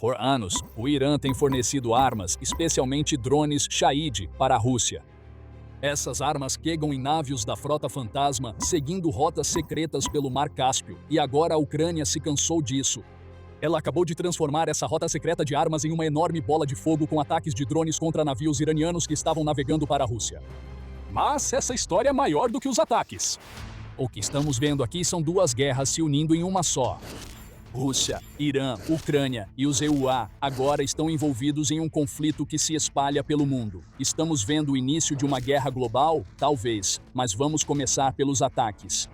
Por anos, o Irã tem fornecido armas, especialmente drones Shahid, para a Rússia. Essas armas chegam em navios da Frota Fantasma, seguindo rotas secretas pelo Mar Cáspio, e agora a Ucrânia se cansou disso. Ela acabou de transformar essa rota secreta de armas em uma enorme bola de fogo com ataques de drones contra navios iranianos que estavam navegando para a Rússia. Mas essa história é maior do que os ataques. O que estamos vendo aqui são duas guerras se unindo em uma só. Rússia, Irã, Ucrânia e os EUA agora estão envolvidos em um conflito que se espalha pelo mundo. Estamos vendo o início de uma guerra global? Talvez, mas vamos começar pelos ataques.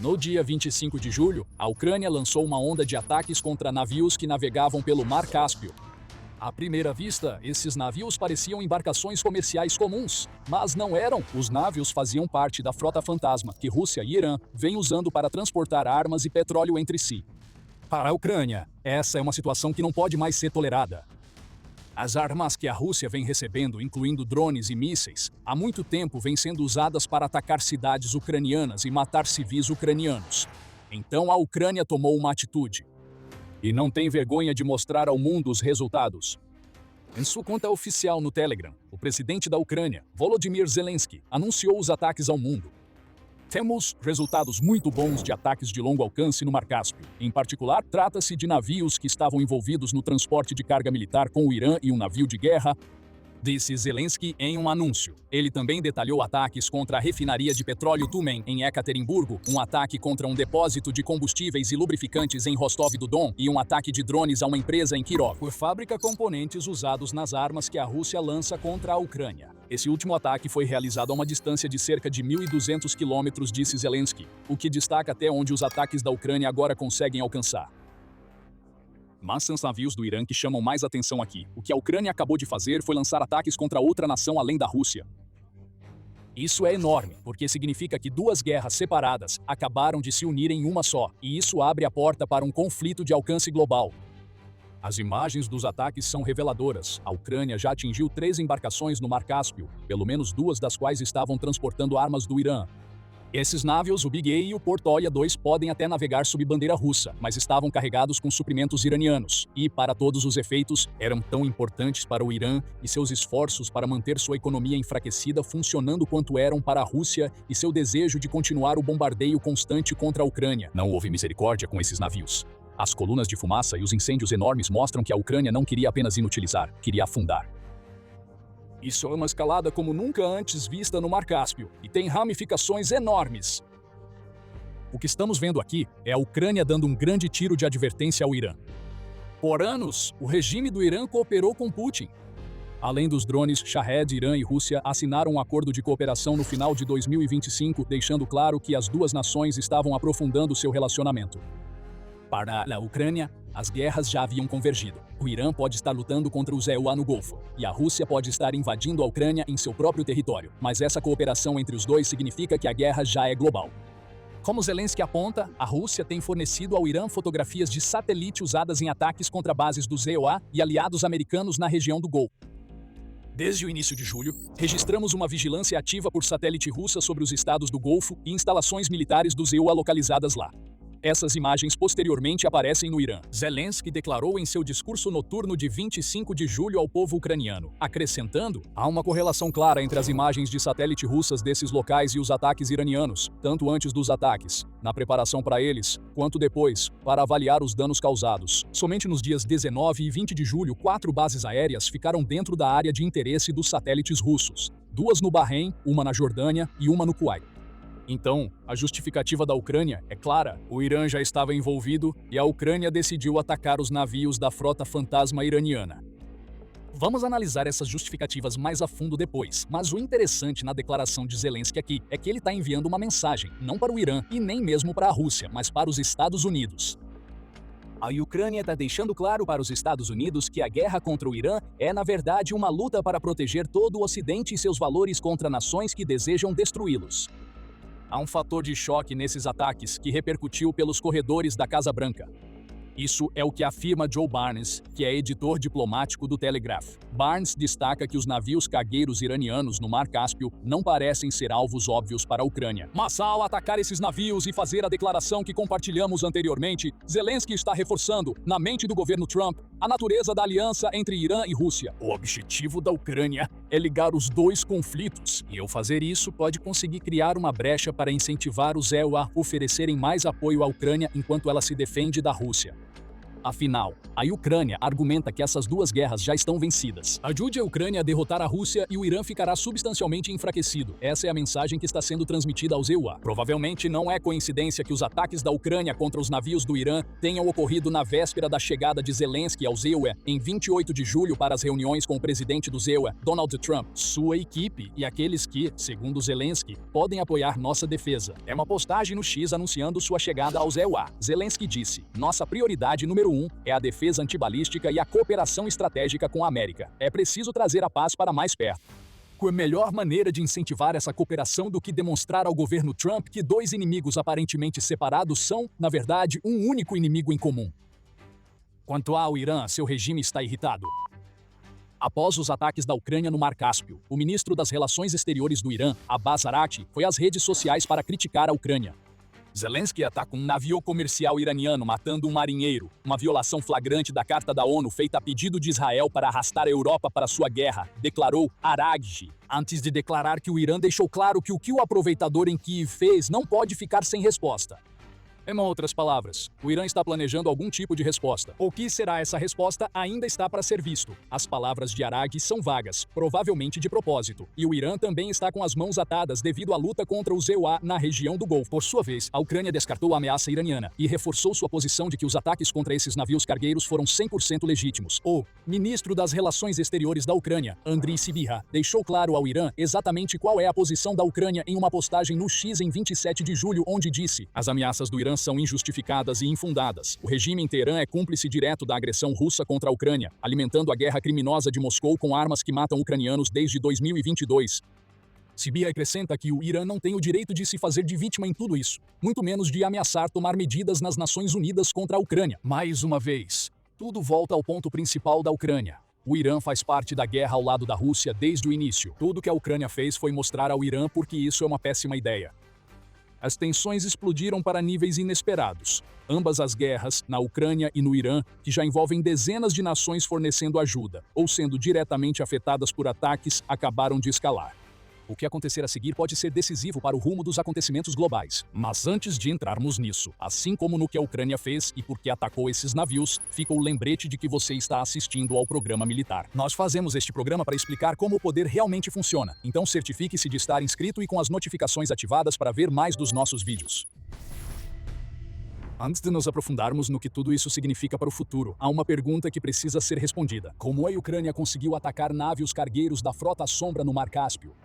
No dia 25 de julho, a Ucrânia lançou uma onda de ataques contra navios que navegavam pelo Mar Cáspio. À primeira vista, esses navios pareciam embarcações comerciais comuns, mas não eram. Os navios faziam parte da Frota Fantasma, que Rússia e Irã vêm usando para transportar armas e petróleo entre si. Para a Ucrânia, essa é uma situação que não pode mais ser tolerada. As armas que a Rússia vem recebendo, incluindo drones e mísseis, há muito tempo vêm sendo usadas para atacar cidades ucranianas e matar civis ucranianos. Então a Ucrânia tomou uma atitude. E não tem vergonha de mostrar ao mundo os resultados. Em sua conta oficial no Telegram, o presidente da Ucrânia, Volodymyr Zelensky, anunciou os ataques ao mundo. Temos resultados muito bons de ataques de longo alcance no Mar Cáspio. Em particular, trata-se de navios que estavam envolvidos no transporte de carga militar com o Irã e um navio de guerra, disse Zelensky em um anúncio. Ele também detalhou ataques contra a refinaria de petróleo Tumen, em Ekaterimburgo, um ataque contra um depósito de combustíveis e lubrificantes em Rostov-do-Don e um ataque de drones a uma empresa em Kirov, que fabrica componentes usados nas armas que a Rússia lança contra a Ucrânia. Esse último ataque foi realizado a uma distância de cerca de 1.200 quilômetros, disse Zelensky, o que destaca até onde os ataques da Ucrânia agora conseguem alcançar. Mas são os navios do Irã que chamam mais atenção aqui. O que a Ucrânia acabou de fazer foi lançar ataques contra outra nação além da Rússia. Isso é enorme, porque significa que duas guerras separadas acabaram de se unir em uma só, e isso abre a porta para um conflito de alcance global. As imagens dos ataques são reveladoras. A Ucrânia já atingiu 3 embarcações no Mar Cáspio, pelo menos 2 das quais estavam transportando armas do Irã. Esses navios, o Big A e o Portoia 2, podem até navegar sob bandeira russa, mas estavam carregados com suprimentos iranianos. E, para todos os efeitos, eram tão importantes para o Irã e seus esforços para manter sua economia enfraquecida funcionando quanto eram para a Rússia e seu desejo de continuar o bombardeio constante contra a Ucrânia. Não houve misericórdia com esses navios. As colunas de fumaça e os incêndios enormes mostram que a Ucrânia não queria apenas inutilizar, queria afundar. Isso é uma escalada como nunca antes vista no Mar Cáspio, e tem ramificações enormes. O que estamos vendo aqui é a Ucrânia dando um grande tiro de advertência ao Irã. Por anos, o regime do Irã cooperou com Putin. Além dos drones, Shahed, Irã e Rússia assinaram um acordo de cooperação no final de 2025, deixando claro que as duas nações estavam aprofundando seu relacionamento. Para a Ucrânia, as guerras já haviam convergido. O Irã pode estar lutando contra os EUA no Golfo, e a Rússia pode estar invadindo a Ucrânia em seu próprio território. Mas essa cooperação entre os dois significa que a guerra já é global. Como Zelensky aponta, a Rússia tem fornecido ao Irã fotografias de satélite usadas em ataques contra bases dos EUA e aliados americanos na região do Golfo. Desde o início de julho, registramos uma vigilância ativa por satélite russa sobre os estados do Golfo e instalações militares dos EUA localizadas lá. Essas imagens posteriormente aparecem no Irã. Zelensky declarou em seu discurso noturno de 25 de julho ao povo ucraniano, acrescentando: há uma correlação clara entre as imagens de satélite russas desses locais e os ataques iranianos, tanto antes dos ataques, na preparação para eles, quanto depois, para avaliar os danos causados. Somente nos dias 19 e 20 de julho, 4 bases aéreas ficaram dentro da área de interesse dos satélites russos. 2 no Bahrein, uma na Jordânia e uma no Kuwait. Então, a justificativa da Ucrânia é clara. O Irã já estava envolvido e a Ucrânia decidiu atacar os navios da Frota Fantasma iraniana. Vamos analisar essas justificativas mais a fundo depois, mas o interessante na declaração de Zelensky aqui é que ele está enviando uma mensagem, não para o Irã e nem mesmo para a Rússia, mas para os Estados Unidos. A Ucrânia está deixando claro para os Estados Unidos que a guerra contra o Irã é, na verdade, uma luta para proteger todo o Ocidente e seus valores contra nações que desejam destruí-los. Há um fator de choque nesses ataques que repercutiu pelos corredores da Casa Branca. Isso é o que afirma Joe Barnes, que é editor diplomático do Telegraph. Barnes destaca que os navios cargueiros iranianos no Mar Cáspio não parecem ser alvos óbvios para a Ucrânia. Mas ao atacar esses navios e fazer a declaração que compartilhamos anteriormente, Zelensky está reforçando, na mente do governo Trump, A natureza da aliança entre Irã e Rússia. O objetivo da Ucrânia é ligar os dois conflitos, e ao fazer isso pode conseguir criar uma brecha para incentivar os EU a oferecerem mais apoio à Ucrânia enquanto ela se defende da Rússia. Afinal, a Ucrânia argumenta que essas duas guerras já estão vencidas. Ajude a Ucrânia a derrotar a Rússia e o Irã ficará substancialmente enfraquecido. Essa é a mensagem que está sendo transmitida aos EUA. Provavelmente não é coincidência que os ataques da Ucrânia contra os navios do Irã tenham ocorrido na véspera da chegada de Zelensky aos EUA em 28 de julho para as reuniões com o presidente dos EUA, Donald Trump, sua equipe e aqueles que, segundo Zelensky, podem apoiar nossa defesa. É uma postagem no X anunciando sua chegada aos EUA. Zelensky disse: "Nossa prioridade número 1 é a defesa antibalística e a cooperação estratégica com a América. É preciso trazer a paz para mais perto." Qual a melhor maneira de incentivar essa cooperação do que demonstrar ao governo Trump que dois inimigos aparentemente separados são, na verdade, um único inimigo em comum? Quanto ao Irã, seu regime está irritado. Após os ataques da Ucrânia no Mar Cáspio, o ministro das Relações Exteriores do Irã, Abbas Araghchi, foi às redes sociais para criticar a Ucrânia. Zelensky ataca um navio comercial iraniano matando um marinheiro, uma violação flagrante da Carta da ONU feita a pedido de Israel para arrastar a Europa para sua guerra, declarou Araghchi, antes de declarar que o Irã deixou claro que o aproveitador em Kiev fez não pode ficar sem resposta. Em outras palavras, o Irã está planejando algum tipo de resposta. O que será essa resposta ainda está para ser visto. As palavras de Araghchi são vagas, provavelmente de propósito. E o Irã também está com as mãos atadas devido à luta contra os EUA na região do Golfo. Por sua vez, a Ucrânia descartou a ameaça iraniana e reforçou sua posição de que os ataques contra esses navios cargueiros foram 100% legítimos. O ministro das Relações Exteriores da Ucrânia, Andriy Sybiha, deixou claro ao Irã exatamente qual é a posição da Ucrânia em uma postagem no X em 27 de julho, onde disse: "As ameaças do Irã são injustificadas e infundadas. O regime em Teherã é cúmplice direto da agressão russa contra a Ucrânia, alimentando a guerra criminosa de Moscou com armas que matam ucranianos desde 2022. Sybiha acrescenta que o Irã não tem o direito de se fazer de vítima em tudo isso, muito menos de ameaçar tomar medidas nas Nações Unidas contra a Ucrânia. Mais uma vez, tudo volta ao ponto principal da Ucrânia. O Irã faz parte da guerra ao lado da Rússia desde o início. Tudo que a Ucrânia fez foi mostrar ao Irã porque isso é uma péssima ideia. As tensões explodiram para níveis inesperados. Ambas as guerras, na Ucrânia e no Irã, que já envolvem dezenas de nações fornecendo ajuda ou sendo diretamente afetadas por ataques, acabaram de escalar. O que acontecer a seguir pode ser decisivo para o rumo dos acontecimentos globais. Mas antes de entrarmos nisso, assim como no que a Ucrânia fez e por que atacou esses navios, fica o lembrete de que você está assistindo ao programa militar. Nós fazemos este programa para explicar como o poder realmente funciona, então certifique-se de estar inscrito e com as notificações ativadas para ver mais dos nossos vídeos. Antes de nos aprofundarmos no que tudo isso significa para o futuro, há uma pergunta que precisa ser respondida. Como a Ucrânia conseguiu atacar navios cargueiros da Frota Sombra no Mar Cáspio?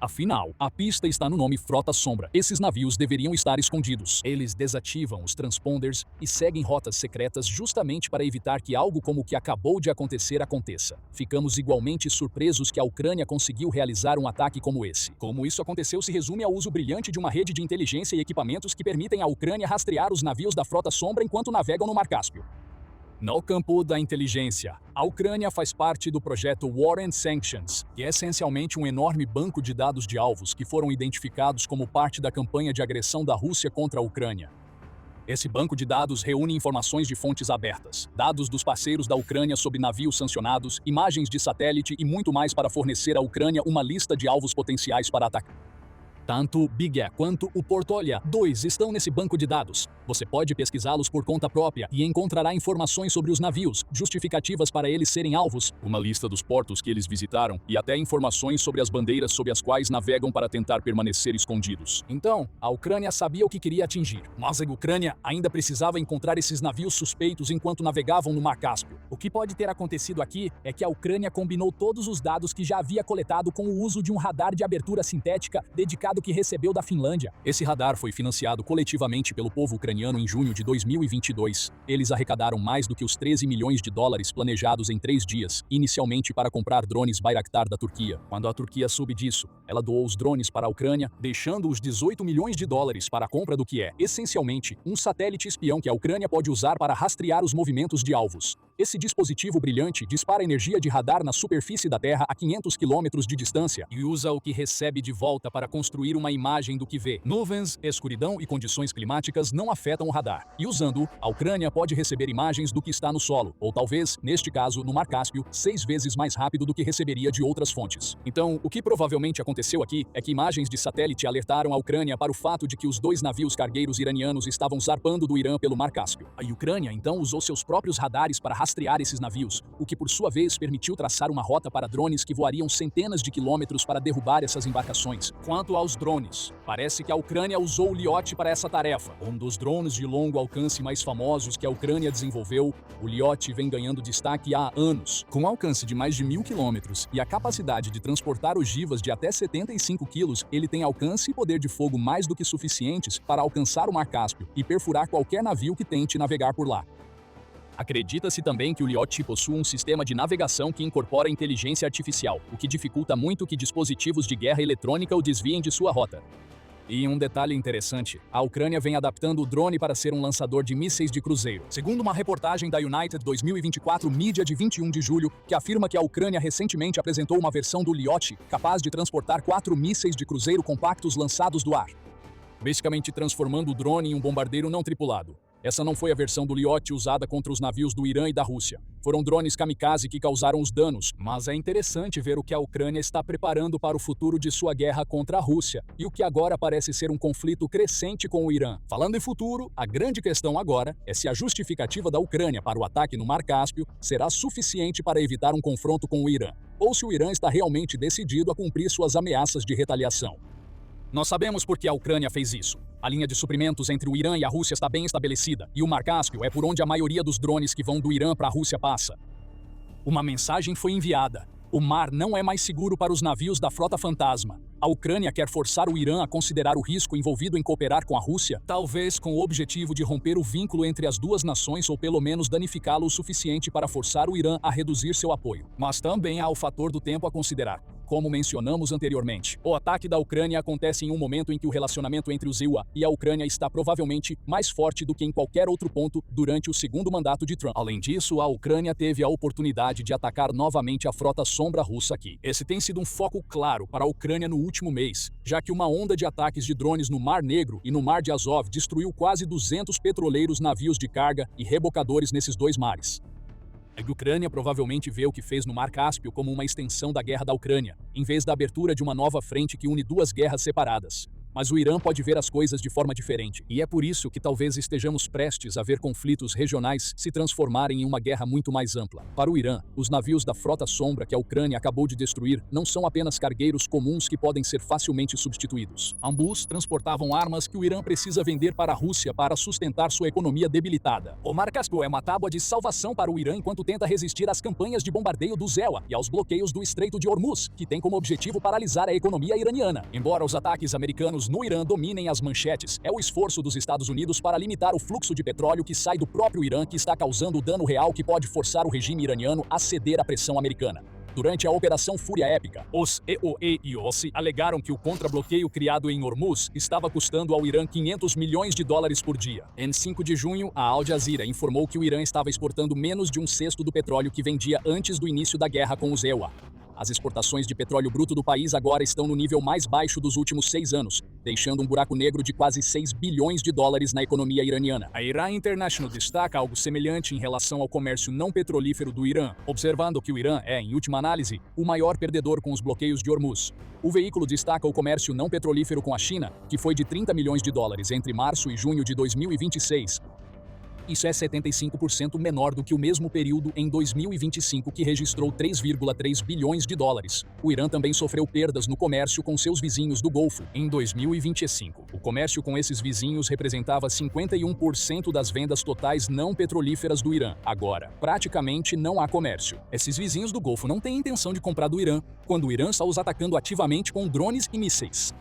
Afinal, a pista está no nome Frota Sombra. Esses navios deveriam estar escondidos. Eles desativam os transponders e seguem rotas secretas justamente para evitar que algo como o que acabou de acontecer aconteça. Ficamos igualmente surpresos que a Ucrânia conseguiu realizar um ataque como esse. Como isso aconteceu se resume ao uso brilhante de uma rede de inteligência e equipamentos que permitem à Ucrânia rastrear os navios da Frota Sombra enquanto navegam no Mar Cáspio. No campo da inteligência, a Ucrânia faz parte do projeto War and Sanctions, que é essencialmente um enorme banco de dados de alvos que foram identificados como parte da campanha de agressão da Rússia contra a Ucrânia. Esse banco de dados reúne informações de fontes abertas, dados dos parceiros da Ucrânia sobre navios sancionados, imagens de satélite e muito mais para fornecer à Ucrânia uma lista de alvos potenciais para atacar. Tanto o Big E quanto o Portolha 2 estão nesse banco de dados. Você pode pesquisá-los por conta própria e encontrará informações sobre os navios, justificativas para eles serem alvos, uma lista dos portos que eles visitaram e até informações sobre as bandeiras sob as quais navegam para tentar permanecer escondidos. Então, a Ucrânia sabia o que queria atingir, mas a Ucrânia ainda precisava encontrar esses navios suspeitos enquanto navegavam no Mar Cáspio. O que pode ter acontecido aqui é que a Ucrânia combinou todos os dados que já havia coletado com o uso de um radar de abertura sintética dedicado que recebeu da Finlândia. Esse radar foi financiado coletivamente pelo povo ucraniano em junho de 2022. Eles arrecadaram mais do que os 13 milhões de dólares planejados em 3 dias, inicialmente para comprar drones Bayraktar da Turquia. Quando a Turquia soube disso, ela doou os drones para a Ucrânia, deixando os 18 milhões de dólares para a compra do que é, essencialmente, um satélite espião que a Ucrânia pode usar para rastrear os movimentos de alvos. Esse dispositivo brilhante dispara energia de radar na superfície da Terra a 500 quilômetros de distância e usa o que recebe de volta para construir uma imagem do que vê. Nuvens, escuridão e condições climáticas não afetam o radar. E usando-o, a Ucrânia pode receber imagens do que está no solo, ou talvez, neste caso, no Mar Cáspio, 6 vezes mais rápido do que receberia de outras fontes. Então, o que provavelmente aconteceu aqui é que imagens de satélite alertaram a Ucrânia para o fato de que os 2 navios cargueiros iranianos estavam zarpando do Irã pelo Mar Cáspio. A Ucrânia, então, usou seus próprios radares para rastrear esses navios, o que por sua vez permitiu traçar uma rota para drones que voariam centenas de quilômetros para derrubar essas embarcações. Quanto aos drones, parece que a Ucrânia usou o Lyot para essa tarefa. Um dos drones de longo alcance mais famosos que a Ucrânia desenvolveu, o Lyot vem ganhando destaque há anos. Com alcance de mais de 1.000 quilômetros e a capacidade de transportar ogivas de até 75 quilos, ele tem alcance e poder de fogo mais do que suficientes para alcançar o Mar Cáspio e perfurar qualquer navio que tente navegar por lá. Acredita-se também que o Lyot possui um sistema de navegação que incorpora inteligência artificial, o que dificulta muito que dispositivos de guerra eletrônica o desviem de sua rota. E um detalhe interessante, a Ucrânia vem adaptando o drone para ser um lançador de mísseis de cruzeiro. Segundo uma reportagem da United 2024 Mídia de 21 de julho, que afirma que a Ucrânia recentemente apresentou uma versão do Lyot capaz de transportar 4 mísseis de cruzeiro compactos lançados do ar, basicamente transformando o drone em um bombardeiro não tripulado. Essa não foi a versão do Lyot usada contra os navios do Irã e da Rússia. Foram drones kamikaze que causaram os danos, mas é interessante ver o que a Ucrânia está preparando para o futuro de sua guerra contra a Rússia, e o que agora parece ser um conflito crescente com o Irã. Falando em futuro, a grande questão agora é se a justificativa da Ucrânia para o ataque no Mar Cáspio será suficiente para evitar um confronto com o Irã, ou se o Irã está realmente decidido a cumprir suas ameaças de retaliação. Nós sabemos por que a Ucrânia fez isso. A linha de suprimentos entre o Irã e a Rússia está bem estabelecida, e o Mar Cáspio é por onde a maioria dos drones que vão do Irã para a Rússia passa. Uma mensagem foi enviada. O mar não é mais seguro para os navios da Frota Fantasma. A Ucrânia quer forçar o Irã a considerar o risco envolvido em cooperar com a Rússia, talvez com o objetivo de romper o vínculo entre as duas nações ou pelo menos danificá-lo o suficiente para forçar o Irã a reduzir seu apoio. Mas também há o fator do tempo a considerar. Como mencionamos anteriormente, o ataque da Ucrânia acontece em um momento em que o relacionamento entre os EUA e a Ucrânia está provavelmente mais forte do que em qualquer outro ponto durante o segundo mandato de Trump. Além disso, a Ucrânia teve a oportunidade de atacar novamente a frota sombra russa aqui. Esse tem sido um foco claro para a Ucrânia no último mês, já que uma onda de ataques de drones no Mar Negro e no Mar de Azov destruiu quase 200 petroleiros, navios de carga e rebocadores nesses 2 mares. A Ucrânia provavelmente vê o que fez no Mar Cáspio como uma extensão da guerra da Ucrânia, em vez da abertura de uma nova frente que une 2 guerras separadas. Mas o Irã pode ver as coisas de forma diferente, e é por isso que talvez estejamos prestes a ver conflitos regionais se transformarem em uma guerra muito mais ampla. Para o Irã, os navios da Frota Sombra que a Ucrânia acabou de destruir não são apenas cargueiros comuns que podem ser facilmente substituídos. Ambos transportavam armas que o Irã precisa vender para a Rússia para sustentar sua economia debilitada. O Mar Cáspio é uma tábua de salvação para o Irã enquanto tenta resistir às campanhas de bombardeio do ZEWA e aos bloqueios do Estreito de Hormuz, que tem como objetivo paralisar a economia iraniana. Embora os ataques americanos no Irã dominem as manchetes, é o esforço dos Estados Unidos para limitar o fluxo de petróleo que sai do próprio Irã que está causando o dano real que pode forçar o regime iraniano a ceder à pressão americana. Durante a Operação Fúria Épica, os EOE e OSI alegaram que o contrabloqueio criado em Hormuz estava custando ao Irã 500 milhões de dólares por dia. Em 5 de junho, a Al Jazeera informou que o Irã estava exportando menos de 1/6 do petróleo que vendia antes do início da guerra com os EUA. As exportações de petróleo bruto do país agora estão no nível mais baixo dos últimos 6 anos, deixando um buraco negro de quase 6 bilhões de dólares na economia iraniana. A Iran International destaca algo semelhante em relação ao comércio não petrolífero do Irã, observando que o Irã é, em última análise, o maior perdedor com os bloqueios de Hormuz. O veículo destaca o comércio não petrolífero com a China, que foi de 30 milhões de dólares entre março e junho de 2026. Isso é 75% menor do que o mesmo período em 2025, que registrou 3,3 bilhões de dólares. O Irã também sofreu perdas no comércio com seus vizinhos do Golfo. Em 2025, o comércio com esses vizinhos representava 51% das vendas totais não petrolíferas do Irã. Agora, praticamente não há comércio. Esses vizinhos do Golfo não têm intenção de comprar do Irã, quando o Irã está os atacando ativamente com drones e mísseis.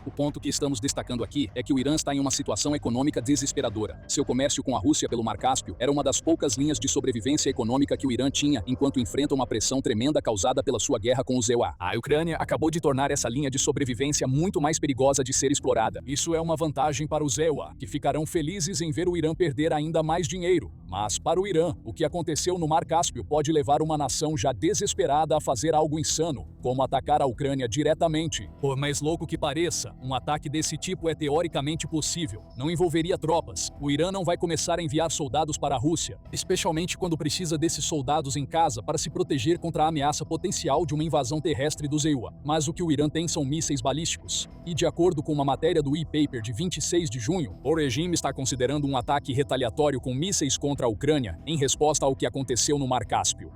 O ponto que estamos destacando aqui é que o Irã está em uma situação econômica desesperadora. Seu comércio com a Rússia pelo Mar Cáspio era uma das poucas linhas de sobrevivência econômica que o Irã tinha enquanto enfrenta uma pressão tremenda causada pela sua guerra com os EUA. A Ucrânia acabou de tornar essa linha de sobrevivência muito mais perigosa de ser explorada. Isso é uma vantagem para os EUA, que ficarão felizes em ver o Irã perder ainda mais dinheiro. Mas, para o Irã, o que aconteceu no Mar Cáspio pode levar uma nação já desesperada a fazer algo insano, como atacar a Ucrânia diretamente. Por mais louco que pareça, um ataque desse tipo é teoricamente possível. Não envolveria tropas. O Irã não vai começar a enviar soldados para a Rússia, especialmente quando precisa desses soldados em casa para se proteger contra a ameaça potencial de uma invasão terrestre do EUA. Mas o que o Irã tem são mísseis balísticos. E de acordo com uma matéria do e-paper de 26 de junho, o regime está considerando um ataque retaliatório com mísseis contra a Ucrânia em resposta ao que aconteceu no Mar Cáspio.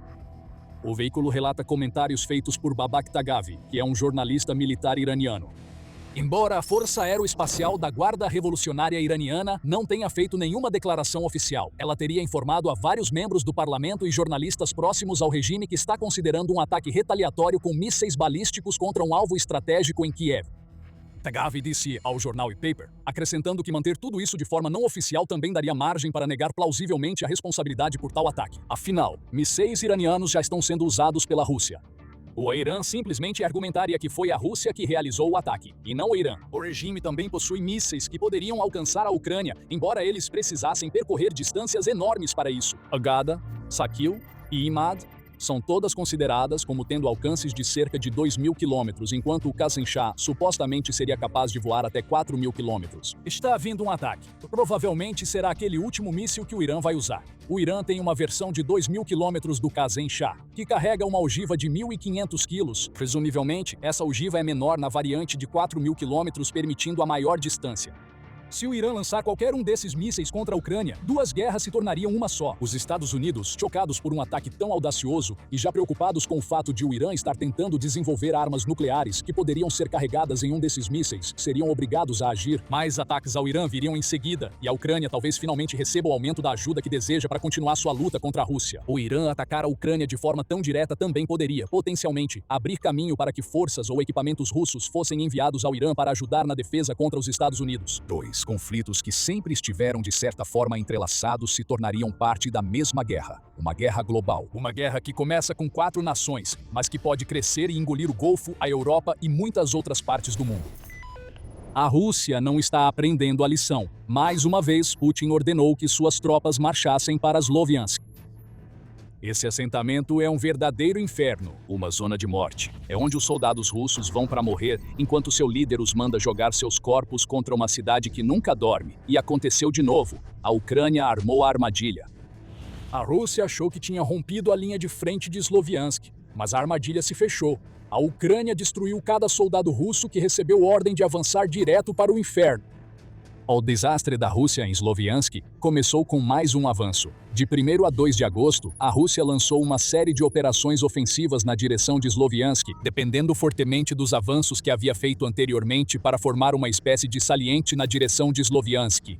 O veículo relata comentários feitos por Babak Tagavi, que é um jornalista militar iraniano. Embora a Força Aeroespacial da Guarda Revolucionária Iraniana não tenha feito nenhuma declaração oficial, ela teria informado a vários membros do parlamento e jornalistas próximos ao regime que está considerando um ataque retaliatório com mísseis balísticos contra um alvo estratégico em Kiev. Tagavi disse ao jornal e-paper, acrescentando que manter tudo isso de forma não oficial também daria margem para negar plausivelmente a responsabilidade por tal ataque. Afinal, mísseis iranianos já estão sendo usados pela Rússia. O Irã simplesmente argumentaria que foi a Rússia que realizou o ataque, e não o Irã. O regime também possui mísseis que poderiam alcançar a Ucrânia, embora eles precisassem percorrer distâncias enormes para isso. Agada, Sakil e Imad são todas consideradas como tendo alcances de cerca de 2.000 quilômetros, enquanto o Qasem Shah supostamente seria capaz de voar até 4.000 quilômetros. Está havindo um ataque. Provavelmente será aquele último míssil que o Irã vai usar. O Irã tem uma versão de 2.000 quilômetros do Qasem Shah, que carrega uma ogiva de 1.500 quilos. Presumivelmente, essa ogiva é menor na variante de 4.000 quilômetros, permitindo a maior distância. Se o Irã lançar qualquer um desses mísseis contra a Ucrânia, duas guerras se tornariam uma só. Os Estados Unidos, chocados por um ataque tão audacioso e já preocupados com o fato de o Irã estar tentando desenvolver armas nucleares que poderiam ser carregadas em um desses mísseis, seriam obrigados a agir. Mais ataques ao Irã viriam em seguida, e a Ucrânia talvez finalmente receba o aumento da ajuda que deseja para continuar sua luta contra a Rússia. O Irã atacar a Ucrânia de forma tão direta também poderia, potencialmente, abrir caminho para que forças ou equipamentos russos fossem enviados ao Irã para ajudar na defesa contra os Estados Unidos. Conflitos que sempre estiveram de certa forma entrelaçados se tornariam parte da mesma guerra, uma guerra global. Uma guerra que começa com 4 nações, mas que pode crescer e engolir o Golfo, a Europa e muitas outras partes do mundo. A Rússia não está aprendendo a lição. Mais uma vez, Putin ordenou que suas tropas marchassem para Sloviansk. Esse assentamento é um verdadeiro inferno, uma zona de morte. É onde os soldados russos vão para morrer, enquanto seu líder os manda jogar seus corpos contra uma cidade que nunca dorme. E aconteceu de novo. A Ucrânia armou a armadilha. A Rússia achou que tinha rompido a linha de frente de Sloviansk, mas a armadilha se fechou. A Ucrânia destruiu cada soldado russo que recebeu ordem de avançar direto para o inferno. O desastre da Rússia em Sloviansk começou com mais um avanço. De 1º a 2 de agosto, a Rússia lançou uma série de operações ofensivas na direção de Sloviansk, dependendo fortemente dos avanços que havia feito anteriormente para formar uma espécie de saliente na direção de Sloviansk.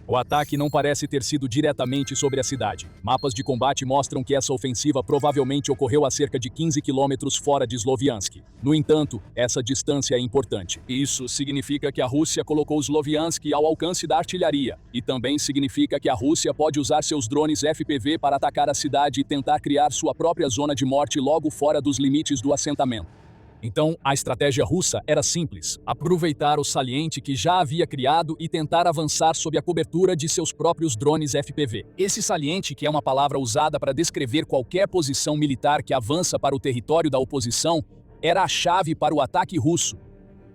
O ataque não parece ter sido diretamente sobre a cidade. Mapas de combate mostram que essa ofensiva provavelmente ocorreu a cerca de 15 quilômetros fora de Sloviansk. No entanto, essa distância é importante. Isso significa que a Rússia colocou Sloviansk ao alcance da artilharia. E também significa que a Rússia pode usar seus drones FPV para atacar a cidade e tentar criar sua própria zona de morte logo fora dos limites do assentamento. Então, a estratégia russa era simples: aproveitar o saliente que já havia criado e tentar avançar sob a cobertura de seus próprios drones FPV. Esse saliente, que é uma palavra usada para descrever qualquer posição militar que avança para o território da oposição, era a chave para o ataque russo.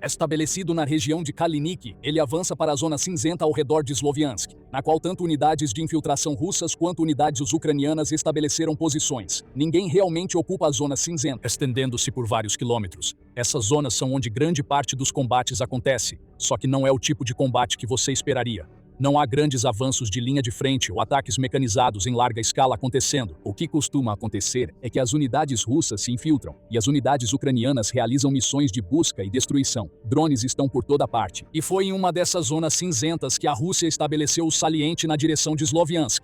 Estabelecido na região de Kalinik, ele avança para a zona cinzenta ao redor de Sloviansk, na qual tanto unidades de infiltração russas quanto unidades ucranianas estabeleceram posições. Ninguém realmente ocupa a zona cinzenta, estendendo-se por vários quilômetros. Essas zonas são onde grande parte dos combates acontece, só que não é o tipo de combate que você esperaria. Não há grandes avanços de linha de frente ou ataques mecanizados em larga escala acontecendo. O que costuma acontecer é que as unidades russas se infiltram e as unidades ucranianas realizam missões de busca e destruição. Drones estão por toda parte. E foi em uma dessas zonas cinzentas que a Rússia estabeleceu o saliente na direção de Sloviansk.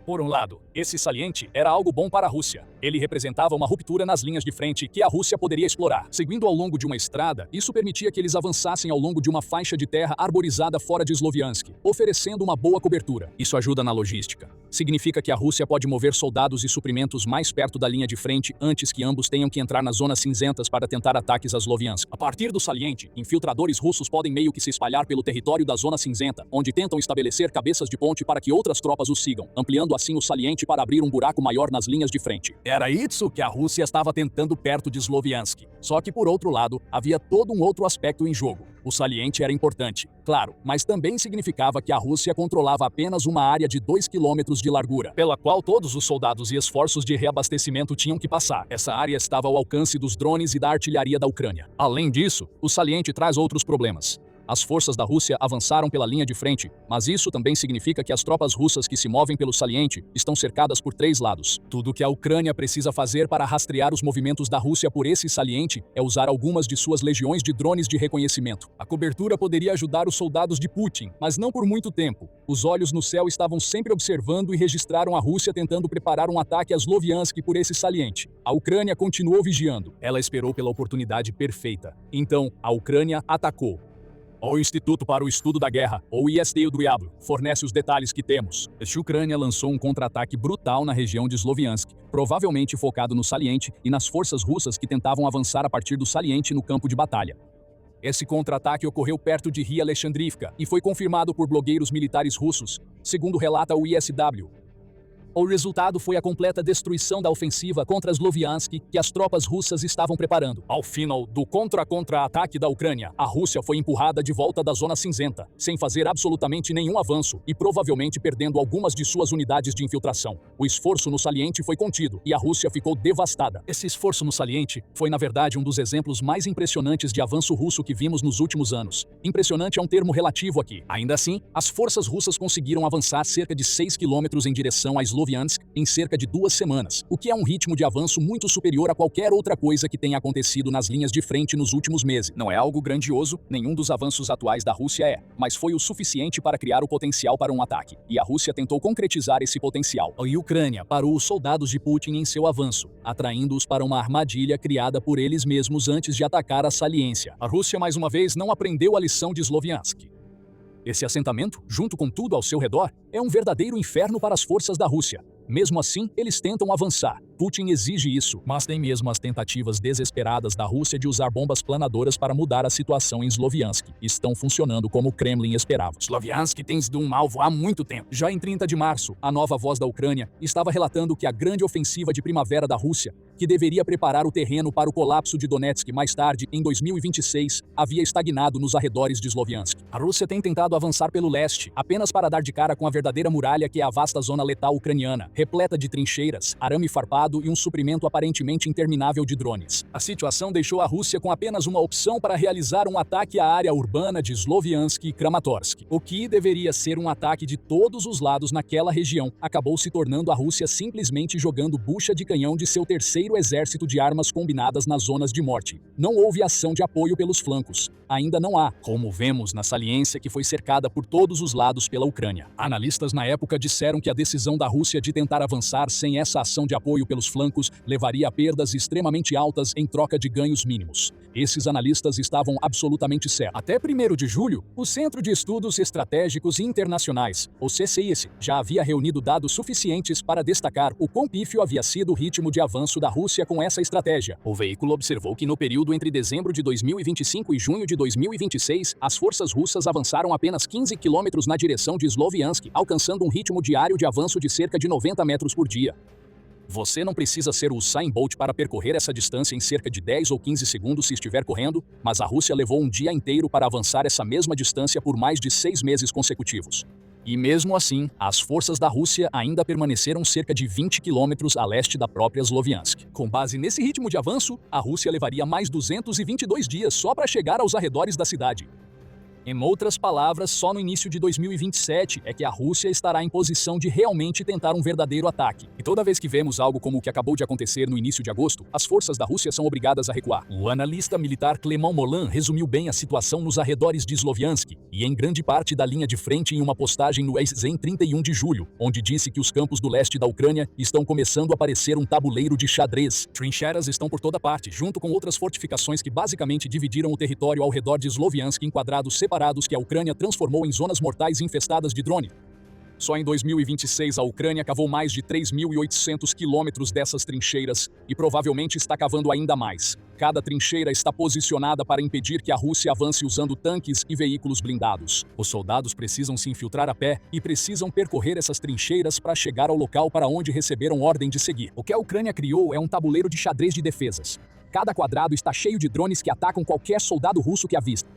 Por um lado, esse saliente era algo bom para a Rússia. Ele representava uma ruptura nas linhas de frente que a Rússia poderia explorar. Seguindo ao longo de uma estrada, isso permitia que eles avançassem ao longo de uma faixa de terra arborizada fora de Sloviansk, oferecendo uma boa cobertura. Isso ajuda na logística. significa que a Rússia pode mover soldados e suprimentos mais perto da linha de frente antes que ambos tenham que entrar nas zonas cinzentas para tentar ataques a Sloviansk. A partir do saliente, infiltradores russos podem meio que se espalhar pelo território da zona cinzenta, onde tentam estabelecer cabeças de ponte para que outras tropas os sigam, ampliando assim o saliente para abrir um buraco maior nas linhas de frente. Era isso que a Rússia estava tentando perto de Sloviansk. Só que, por outro lado, havia todo um outro aspecto em jogo. O saliente era importante, claro, mas também significava que a Rússia controlava apenas uma área de 2 quilômetros de largura, pela qual todos os soldados e esforços de reabastecimento tinham que passar. Essa área estava ao alcance dos drones e da artilharia da Ucrânia. Além disso, o saliente traz outros problemas. As forças da Rússia avançaram pela linha de frente, mas isso também significa que as tropas russas que se movem pelo saliente estão cercadas por 3 lados. Tudo que a Ucrânia precisa fazer para rastrear os movimentos da Rússia por esse saliente é usar algumas de suas legiões de drones de reconhecimento. A cobertura poderia ajudar os soldados de Putin, mas não por muito tempo. Os olhos no céu estavam sempre observando e registraram a Rússia tentando preparar um ataque a Sloviansk por esse saliente. A Ucrânia continuou vigiando. Ela esperou pela oportunidade perfeita. Então, a Ucrânia atacou. O Instituto para o Estudo da Guerra, ou IST do Diabo, fornece os detalhes que temos. A Ucrânia lançou um contra-ataque brutal na região de Sloviansk, provavelmente focado no saliente e nas forças russas que tentavam avançar a partir do saliente no campo de batalha. Esse contra-ataque ocorreu perto de Ria Alexandrivka e foi confirmado por blogueiros militares russos, segundo relata o ISW. O resultado foi a completa destruição da ofensiva contra Sloviansk que as tropas russas estavam preparando. Ao final do contra-ataque da Ucrânia, a Rússia foi empurrada de volta da zona cinzenta, sem fazer absolutamente nenhum avanço e provavelmente perdendo algumas de suas unidades de infiltração. O esforço no saliente foi contido e a Rússia ficou devastada. Esse esforço no saliente foi, na verdade, um dos exemplos mais impressionantes de avanço russo que vimos nos últimos anos. Impressionante é um termo relativo aqui. Ainda assim, as forças russas conseguiram avançar cerca de 6 quilômetros em direção a Sloviansk em cerca de 2 semanas, o que é um ritmo de avanço muito superior a qualquer outra coisa que tenha acontecido nas linhas de frente nos últimos meses. Não é algo grandioso, nenhum dos avanços atuais da Rússia é, mas foi o suficiente para criar o potencial para um ataque, e a Rússia tentou concretizar esse potencial. A Ucrânia parou os soldados de Putin em seu avanço, atraindo-os para uma armadilha criada por eles mesmos antes de atacar a saliência. A Rússia mais uma vez não aprendeu a lição de Sloviansk. Esse assentamento, junto com tudo ao seu redor, é um verdadeiro inferno para as forças da Rússia. Mesmo assim, eles tentam avançar. Putin exige isso, mas nem mesmo as tentativas desesperadas da Rússia de usar bombas planadoras para mudar a situação em Sloviansk estão funcionando como o Kremlin esperava. Sloviansk tem sido um alvo há muito tempo. Já em 30 de março, a Nova Voz da Ucrânia estava relatando que a grande ofensiva de primavera da Rússia, que deveria preparar o terreno para o colapso de Donetsk mais tarde, em 2026, havia estagnado nos arredores de Sloviansk. A Rússia tem tentado avançar pelo leste, apenas para dar de cara com a verdadeira muralha que é a vasta zona letal ucraniana, repleta de trincheiras, arame farpado e um suprimento aparentemente interminável de drones. A situação deixou a Rússia com apenas uma opção para realizar um ataque à área urbana de Sloviansk e Kramatorsk. O que deveria ser um ataque de todos os lados naquela região, acabou se tornando a Rússia simplesmente jogando bucha de canhão de seu terceiro exército de armas combinadas nas zonas de morte. Não houve ação de apoio pelos flancos. Ainda não há, como vemos na saliência que foi cercada por todos os lados pela Ucrânia. Analistas na época disseram que a decisão da Rússia de tentar avançar sem essa ação de apoio pelos flancos levaria a perdas extremamente altas em troca de ganhos mínimos. Esses analistas estavam absolutamente certos. Até 1º de julho, o Centro de Estudos Estratégicos Internacionais, o CCIS, já havia reunido dados suficientes para destacar o quão pífio havia sido o ritmo de avanço da Rússia com essa estratégia. O veículo observou que no período entre dezembro de 2025 e junho de 2026, as forças russas avançaram apenas 15 quilômetros na direção de Sloviansk, alcançando um ritmo diário de avanço de cerca de 90 metros por dia. Você não precisa ser o Usain Bolt para percorrer essa distância em cerca de 10 ou 15 segundos se estiver correndo, mas a Rússia levou um dia inteiro para avançar essa mesma distância por mais de 6 meses consecutivos. E mesmo assim, as forças da Rússia ainda permaneceram cerca de 20 quilômetros a leste da própria Sloviansk. Com base nesse ritmo de avanço, a Rússia levaria mais 222 dias só para chegar aos arredores da cidade. Em outras palavras, só no início de 2027 é que a Rússia estará em posição de realmente tentar um verdadeiro ataque. E toda vez que vemos algo como o que acabou de acontecer no início de agosto, as forças da Rússia são obrigadas a recuar. O analista militar Clément Mollin resumiu bem a situação nos arredores de Sloviansk e em grande parte da linha de frente em uma postagem no X em 31 de julho, onde disse que os campos do leste da Ucrânia estão começando a parecer um tabuleiro de xadrez. Trincheiras estão por toda parte, junto com outras fortificações que basicamente dividiram o território ao redor de Sloviansk em quadrados separados que a Ucrânia transformou em zonas mortais infestadas de drone. Só em 2026 a Ucrânia cavou mais de 3.800 quilômetros dessas trincheiras e provavelmente está cavando ainda mais. Cada trincheira está posicionada para impedir que a Rússia avance usando tanques e veículos blindados. Os soldados precisam se infiltrar a pé e precisam percorrer essas trincheiras para chegar ao local para onde receberam ordem de seguir. O que a Ucrânia criou é um tabuleiro de xadrez de defesas. Cada quadrado está cheio de drones que atacam qualquer soldado russo que avista.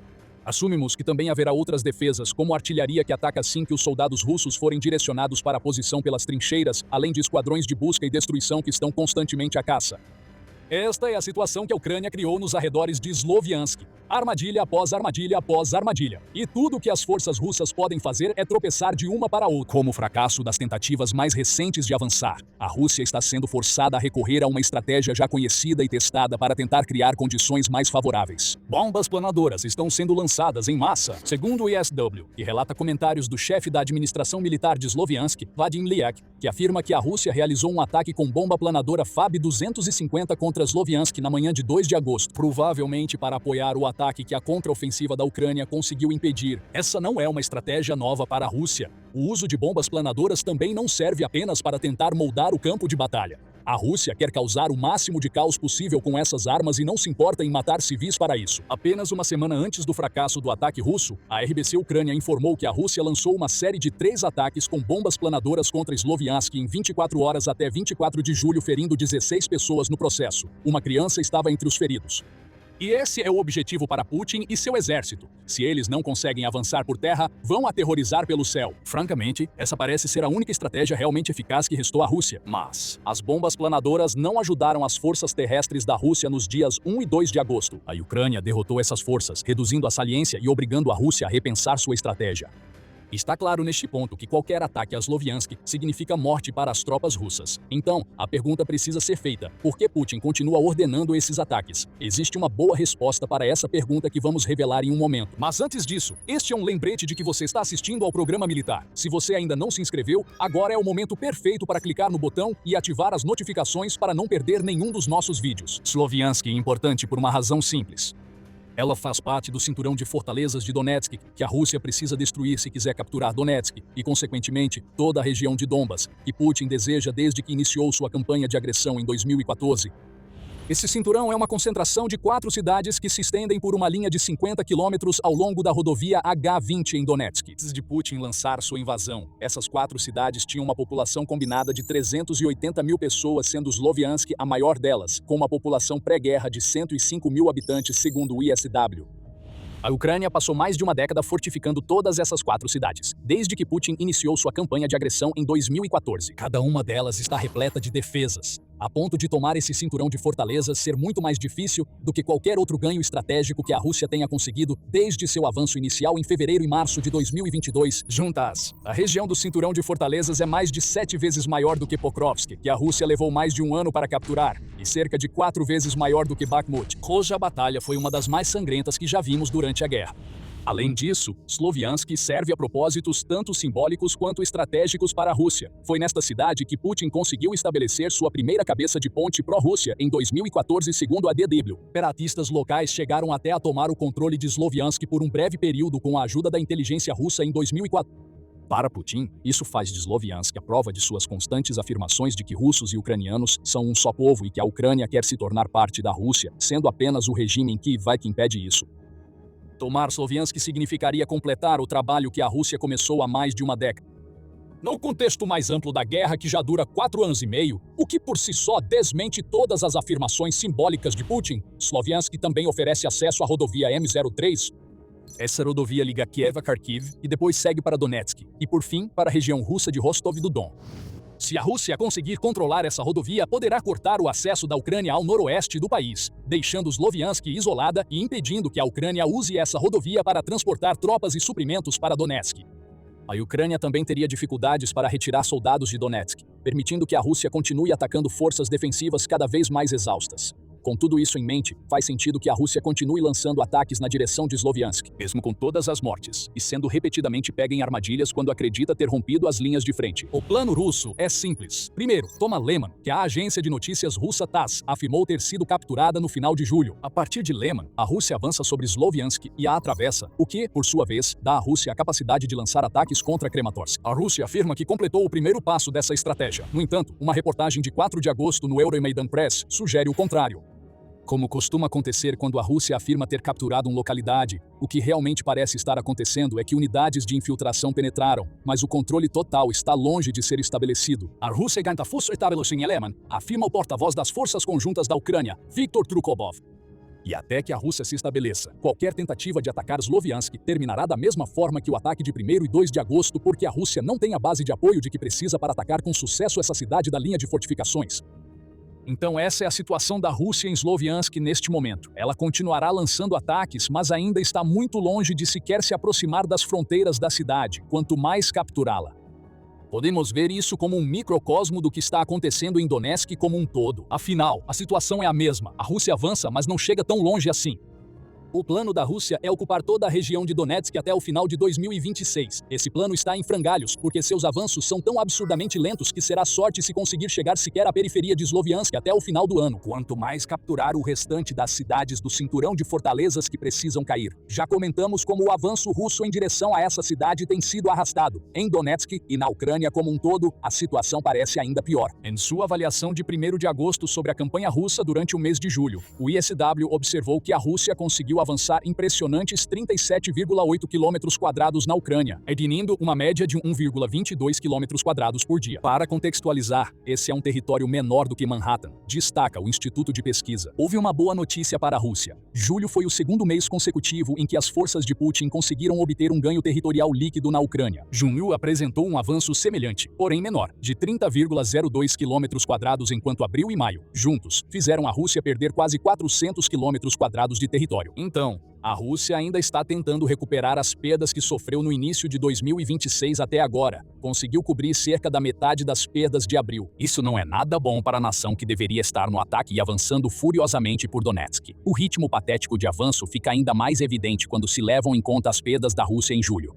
Assumimos que também haverá outras defesas, como artilharia que ataca assim que os soldados russos forem direcionados para a posição pelas trincheiras, além de esquadrões de busca e destruição que estão constantemente à caça. Esta é a situação que a Ucrânia criou nos arredores de Sloviansk. Armadilha após armadilha após armadilha. E tudo o que as forças russas podem fazer é tropeçar de uma para outra. Como o fracasso das tentativas mais recentes de avançar, a Rússia está sendo forçada a recorrer a uma estratégia já conhecida e testada para tentar criar condições mais favoráveis. Bombas planadoras estão sendo lançadas em massa, segundo o ISW, que relata comentários do chefe da administração militar de Sloviansk, Vadim Liak, que afirma que a Rússia realizou um ataque com bomba planadora FAB-250 contra Sloviansk na manhã de 2 de agosto, provavelmente para apoiar o ataque que a contraofensiva da Ucrânia conseguiu impedir. Essa não é uma estratégia nova para a Rússia. O uso de bombas planadoras também não serve apenas para tentar moldar o campo de batalha. A Rússia quer causar o máximo de caos possível com essas armas e não se importa em matar civis para isso. Apenas uma semana antes do fracasso do ataque russo, a RBC Ucrânia informou que a Rússia lançou uma série de 3 ataques com bombas planadoras contra Sloviansk em 24 horas até 24 de julho, ferindo 16 pessoas no processo. Uma criança estava entre os feridos. E esse é o objetivo para Putin e seu exército. Se eles não conseguem avançar por terra, vão aterrorizar pelo céu. Francamente, essa parece ser a única estratégia realmente eficaz que restou à Rússia. Mas as bombas planadoras não ajudaram as forças terrestres da Rússia nos dias 1 e 2 de agosto. A Ucrânia derrotou essas forças, reduzindo a saliência e obrigando a Rússia a repensar sua estratégia. Está claro neste ponto que qualquer ataque a Sloviansk significa morte para as tropas russas. Então, a pergunta precisa ser feita: por que Putin continua ordenando esses ataques? Existe uma boa resposta para essa pergunta que vamos revelar em um momento. Mas antes disso, este é um lembrete de que você está assistindo ao programa militar. Se você ainda não se inscreveu, agora é o momento perfeito para clicar no botão e ativar as notificações para não perder nenhum dos nossos vídeos. Sloviansk é importante por uma razão simples. Ela faz parte do cinturão de fortalezas de Donetsk, que a Rússia precisa destruir se quiser capturar Donetsk, e, consequentemente, toda a região de Donbas, que Putin deseja desde que iniciou sua campanha de agressão em 2014. Esse cinturão é uma concentração de 4 cidades que se estendem por uma linha de 50 quilômetros ao longo da rodovia H20 em Donetsk. Antes de Putin lançar sua invasão, essas 4 cidades tinham uma população combinada de 380 mil pessoas, sendo Sloviansk a maior delas, com uma população pré-guerra de 105 mil habitantes, segundo o ISW. A Ucrânia passou mais de uma década fortificando todas essas 4 cidades, desde que Putin iniciou sua campanha de agressão em 2014. Cada uma delas está repleta de defesas, a ponto de tomar esse cinturão de fortalezas ser muito mais difícil do que qualquer outro ganho estratégico que a Rússia tenha conseguido desde seu avanço inicial em fevereiro e março de 2022. Juntas, a região do cinturão de fortalezas é mais de 7 vezes maior do que Pokrovsk, que a Rússia levou mais de 1 ano para capturar, e cerca de 4 vezes maior do que Bakhmut, cuja batalha foi uma das mais sangrentas que já vimos durante a guerra. Além disso, Sloviansk serve a propósitos tanto simbólicos quanto estratégicos para a Rússia. Foi nesta cidade que Putin conseguiu estabelecer sua primeira cabeça de ponte pró-Rússia em 2014, segundo a DW. Separatistas locais chegaram até a tomar o controle de Sloviansk por um breve período com a ajuda da inteligência russa em 2004. Para Putin, isso faz de Sloviansk a prova de suas constantes afirmações de que russos e ucranianos são um só povo e que a Ucrânia quer se tornar parte da Rússia, sendo apenas o regime em Kiev que impede isso. Tomar Sloviansk significaria completar o trabalho que a Rússia começou há mais de uma década. No contexto mais amplo da guerra, que já dura 4 anos e meio, o que por si só desmente todas as afirmações simbólicas de Putin, Sloviansk também oferece acesso à rodovia M03. Essa rodovia liga Kiev a Kharkiv e depois segue para Donetsk, e por fim para a região russa de Rostov do Don. Se a Rússia conseguir controlar essa rodovia, poderá cortar o acesso da Ucrânia ao noroeste do país, deixando Sloviansk isolada e impedindo que a Ucrânia use essa rodovia para transportar tropas e suprimentos para Donetsk. A Ucrânia também teria dificuldades para retirar soldados de Donetsk, permitindo que a Rússia continue atacando forças defensivas cada vez mais exaustas. Com tudo isso em mente, faz sentido que a Rússia continue lançando ataques na direção de Sloviansk, mesmo com todas as mortes, e sendo repetidamente pega em armadilhas quando acredita ter rompido as linhas de frente. O plano russo é simples. Primeiro, toma Leman, que a agência de notícias russa TASS afirmou ter sido capturada no final de julho. A partir de Leman, a Rússia avança sobre Sloviansk e a atravessa, o que, por sua vez, dá à Rússia a capacidade de lançar ataques contra Kramatorsk. A Rússia afirma que completou o primeiro passo dessa estratégia. No entanto, uma reportagem de 4 de agosto no Euromaidan Press sugere o contrário. Como costuma acontecer quando a Rússia afirma ter capturado uma localidade, o que realmente parece estar acontecendo é que unidades de infiltração penetraram, mas o controle total está longe de ser estabelecido. A Rússia ganha força estabelecida em Leman, afirma o porta-voz das Forças Conjuntas da Ucrânia, Viktor Trukobov. E até que a Rússia se estabeleça, qualquer tentativa de atacar Sloviansk terminará da mesma forma que o ataque de 1º e 2 de agosto, porque a Rússia não tem a base de apoio de que precisa para atacar com sucesso essa cidade da linha de fortificações. Então essa é a situação da Rússia em Sloviansk neste momento. Ela continuará lançando ataques, mas ainda está muito longe de sequer se aproximar das fronteiras da cidade, quanto mais capturá-la. Podemos ver isso como um microcosmo do que está acontecendo em Donetsk como um todo. Afinal, a situação é a mesma. A Rússia avança, mas não chega tão longe assim. O plano da Rússia é ocupar toda a região de Donetsk até o final de 2026. Esse plano está em frangalhos, porque seus avanços são tão absurdamente lentos que será sorte se conseguir chegar sequer à periferia de Sloviansk até o final do ano. Quanto mais capturar o restante das cidades do cinturão de fortalezas que precisam cair. Já comentamos como o avanço russo em direção a essa cidade tem sido arrastado. Em Donetsk e na Ucrânia como um todo, a situação parece ainda pior. Em sua avaliação de 1º de agosto sobre a campanha russa durante o mês de julho, o ISW observou que a Rússia conseguiu avançar impressionantes 37,8 km² na Ucrânia, adquirindo uma média de 1,22 km² por dia. Para contextualizar, esse é um território menor do que Manhattan, destaca o Instituto de Pesquisa. Houve uma boa notícia para a Rússia. Julho foi o 2º mês consecutivo em que as forças de Putin conseguiram obter um ganho territorial líquido na Ucrânia. Junho apresentou um avanço semelhante, porém menor, de 30,02 km², enquanto abril e maio, juntos, fizeram a Rússia perder quase 400 km² de território. Então, a Rússia ainda está tentando recuperar as perdas que sofreu no início de 2026 até agora. Conseguiu cobrir cerca da metade das perdas de abril. Isso não é nada bom para a nação que deveria estar no ataque e avançando furiosamente por Donetsk. O ritmo patético de avanço fica ainda mais evidente quando se levam em conta as perdas da Rússia em julho.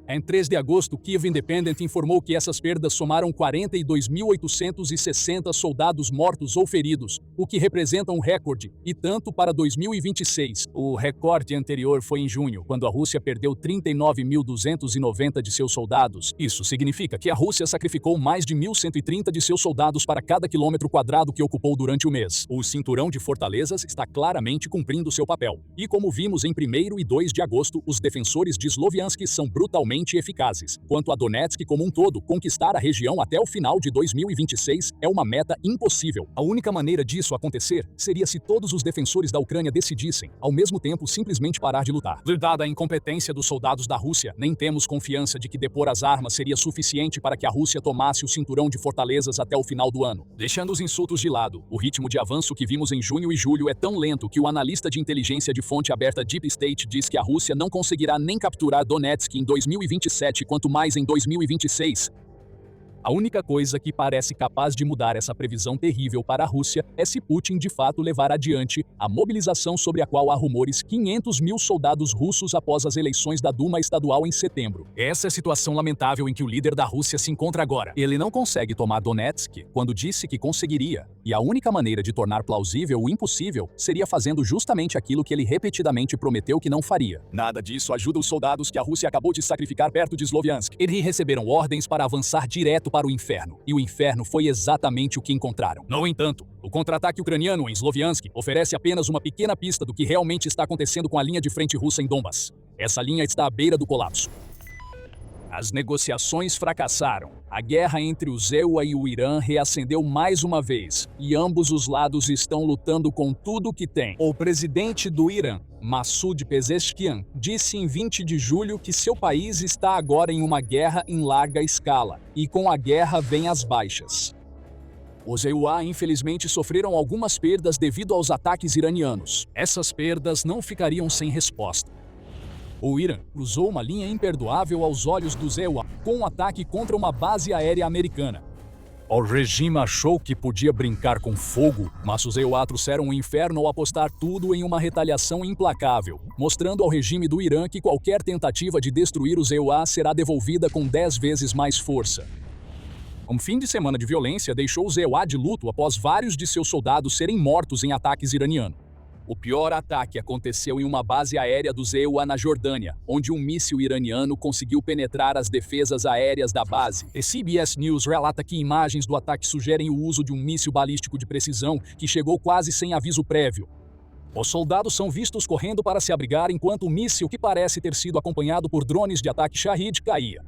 Em 3 de agosto, Kiev Independent informou que essas perdas somaram 42.860 soldados mortos ou feridos, o que representa um recorde, e tanto para 2026. O recorde anterior foi em junho, quando a Rússia perdeu 39.290 de seus soldados. Isso significa que a Rússia sacrificou mais de 1.130 de seus soldados para cada quilômetro quadrado que ocupou durante o mês. O cinturão de fortalezas está claramente cumprindo seu papel. E como vimos em 1º e 2 de agosto, os defensores de Sloviansk são brutalmente eficazes. Quanto a Donetsk como um todo, conquistar a região até o final de 2026 é uma meta impossível. A única maneira disso acontecer seria se todos os defensores da Ucrânia decidissem, ao mesmo tempo, simplesmente parar de lutar. Dada a incompetência dos soldados da Rússia, nem temos confiança de que depor as armas seria suficiente para que a Rússia tomasse o cinturão de fortalezas até o final do ano. Deixando os insultos de lado, o ritmo de avanço que vimos em junho e julho é tão lento que o analista de inteligência de fonte aberta Deep State diz que a Rússia não conseguirá nem capturar Donetsk em 2027, quanto mais em 2026. A única coisa que parece capaz de mudar essa previsão terrível para a Rússia é se Putin de fato levar adiante a mobilização sobre a qual há rumores 500 mil soldados russos após as eleições da Duma estadual em setembro. Essa é a situação lamentável em que o líder da Rússia se encontra agora. Ele não consegue tomar Donetsk quando disse que conseguiria, e a única maneira de tornar plausível o impossível seria fazendo justamente aquilo que ele repetidamente prometeu que não faria. Nada disso ajuda os soldados que a Rússia acabou de sacrificar perto de Sloviansk. Eles receberam ordens para avançar direto para o inferno, e o inferno foi exatamente o que encontraram. No entanto, o contra-ataque ucraniano em Sloviansk oferece apenas uma pequena pista do que realmente está acontecendo com a linha de frente russa em Donbas. Essa linha está à beira do colapso. As negociações fracassaram. A guerra entre o ZEUA e o Irã reacendeu mais uma vez, e ambos os lados estão lutando com tudo que têm. O presidente do Irã, Massoud Pezeshkian, disse em 20 de julho que seu país está agora em uma guerra em larga escala, e com a guerra vem as baixas. Os EUA infelizmente sofreram algumas perdas devido aos ataques iranianos. Essas perdas não ficariam sem resposta. O Irã cruzou uma linha imperdoável aos olhos dos EUA com um ataque contra uma base aérea americana. O regime achou que podia brincar com fogo, mas os EUA trouxeram o inferno ao apostar tudo em uma retaliação implacável, mostrando ao regime do Irã que qualquer tentativa de destruir os EUA será devolvida com 10 vezes mais força. Um fim de semana de violência deixou os EUA de luto após vários de seus soldados serem mortos em ataques iranianos. O pior ataque aconteceu em uma base aérea dos EUA na Jordânia, onde um míssil iraniano conseguiu penetrar as defesas aéreas da base. A CBS News relata que imagens do ataque sugerem o uso de um míssil balístico de precisão que chegou quase sem aviso prévio. Os soldados são vistos correndo para se abrigar enquanto o míssil, que parece ter sido acompanhado por drones de ataque Shahid, caía.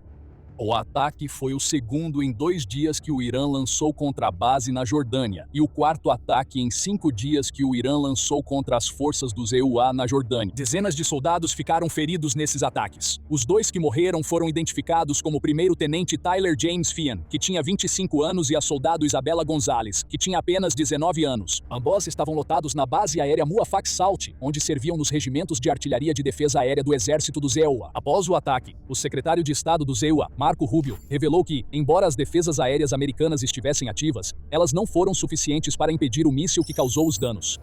O ataque foi o segundo em 2 dias que o Irã lançou contra a base na Jordânia e o quarto ataque em 5 dias que o Irã lançou contra as forças dos EUA na Jordânia. Dezenas de soldados ficaram feridos nesses ataques. Os 2 que morreram foram identificados como o primeiro-tenente Tyler James Fian, que tinha 25 anos, e a soldado Isabela Gonzalez, que tinha apenas 19 anos. Ambos estavam lotados na base aérea Muafak Salt, onde serviam nos regimentos de artilharia de defesa aérea do exército dos EUA. Após o ataque, o secretário de Estado dos EUA, Marco Rubio, revelou que, embora as defesas aéreas americanas estivessem ativas, elas não foram suficientes para impedir o míssil que causou os danos.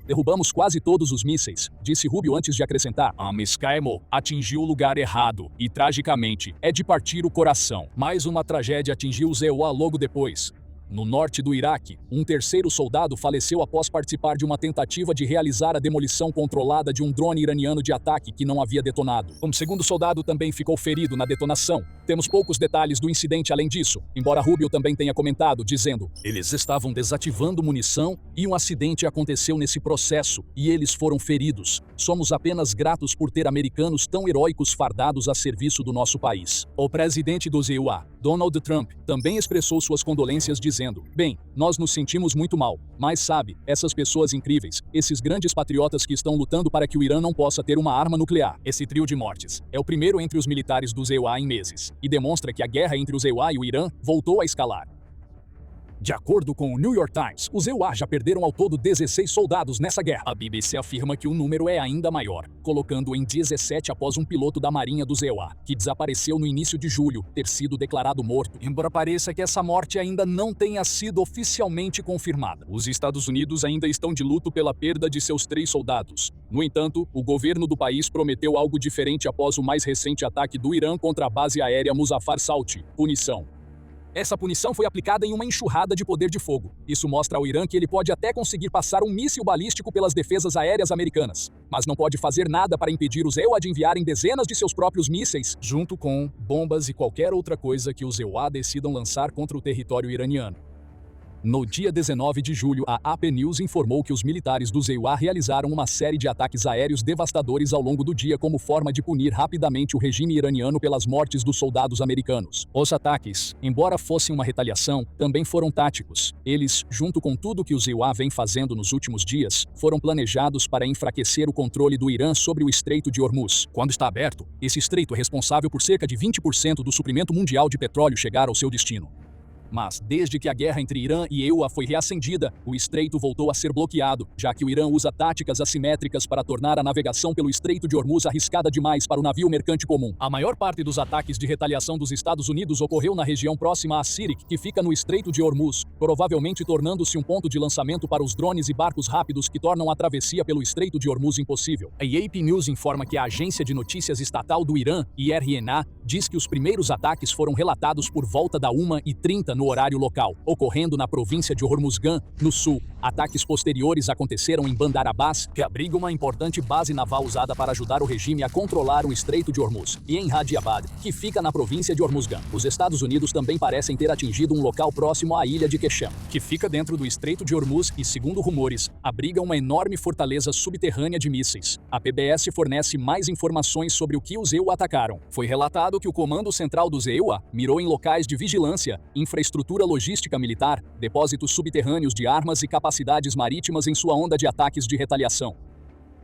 Derrubamos quase todos os mísseis, disse Rubio antes de acrescentar: a Skymo atingiu o lugar errado e, tragicamente, é de partir o coração. Mais uma tragédia atingiu os EUA logo depois. No norte do Iraque, um terceiro soldado faleceu após participar de uma tentativa de realizar a demolição controlada de um drone iraniano de ataque que não havia detonado. Um segundo soldado também ficou ferido na detonação. Temos poucos detalhes do incidente além disso, embora Rubio também tenha comentado, dizendo: eles estavam desativando munição e um acidente aconteceu nesse processo e eles foram feridos. Somos apenas gratos por ter americanos tão heróicos fardados a serviço do nosso país. O presidente dos EUA, Donald Trump, também expressou suas condolências, dizendo: bem, nós nos sentimos muito mal, mas sabe, essas pessoas incríveis, esses grandes patriotas que estão lutando para que o Irã não possa ter uma arma nuclear. Esse trio de mortes é o primeiro entre os militares dos EUA em meses, e demonstra que a guerra entre os EUA e o Irã voltou a escalar. De acordo com o New York Times, os EUA já perderam ao todo 16 soldados nessa guerra. A BBC afirma que o número é ainda maior, colocando em 17 após um piloto da Marinha dos EUA, que desapareceu no início de julho, ter sido declarado morto. Embora pareça que essa morte ainda não tenha sido oficialmente confirmada, os Estados Unidos ainda estão de luto pela perda de seus 3 soldados. No entanto, o governo do país prometeu algo diferente após o mais recente ataque do Irã contra a base aérea Muzaffar Salt: punição. Essa punição foi aplicada em uma enxurrada de poder de fogo. Isso mostra ao Irã que ele pode até conseguir passar um míssil balístico pelas defesas aéreas americanas, mas não pode fazer nada para impedir os EUA de enviarem dezenas de seus próprios mísseis, junto com bombas e qualquer outra coisa que os EUA decidam lançar contra o território iraniano. No dia 19 de julho, a AP News informou que os militares dos EUA realizaram uma série de ataques aéreos devastadores ao longo do dia como forma de punir rapidamente o regime iraniano pelas mortes dos soldados americanos. Os ataques, embora fossem uma retaliação, também foram táticos. Eles, junto com tudo que os EUA vêm fazendo nos últimos dias, foram planejados para enfraquecer o controle do Irã sobre o Estreito de Hormuz. Quando está aberto, esse estreito é responsável por cerca de 20% do suprimento mundial de petróleo chegar ao seu destino. Mas, desde que a guerra entre Irã e EUA foi reacendida, o estreito voltou a ser bloqueado, já que o Irã usa táticas assimétricas para tornar a navegação pelo Estreito de Hormuz arriscada demais para o navio mercante comum. A maior parte dos ataques de retaliação dos Estados Unidos ocorreu na região próxima a Sirik, que fica no Estreito de Hormuz, provavelmente tornando-se um ponto de lançamento para os drones e barcos rápidos que tornam a travessia pelo Estreito de Hormuz impossível. A AP News informa que a agência de notícias estatal do Irã, IRNA, diz que os primeiros ataques foram relatados por volta da 1h30 no horário local, ocorrendo na província de Hormuzgan, no sul. Ataques posteriores aconteceram em Bandar Abbas, que abriga uma importante base naval usada para ajudar o regime a controlar o Estreito de Hormuz, e em Hadiabad, que fica na província de Hormuzgan. Os Estados Unidos também parecem ter atingido um local próximo à ilha de Qeshm, que fica dentro do Estreito de Hormuz e, segundo rumores, abriga uma enorme fortaleza subterrânea de mísseis. A PBS fornece mais informações sobre o que os EUA atacaram. Foi relatado que o Comando Central dos EUA mirou em locais de vigilância, infraestrutura logística militar, depósitos subterrâneos de armas e capacidades marítimas em sua onda de ataques de retaliação.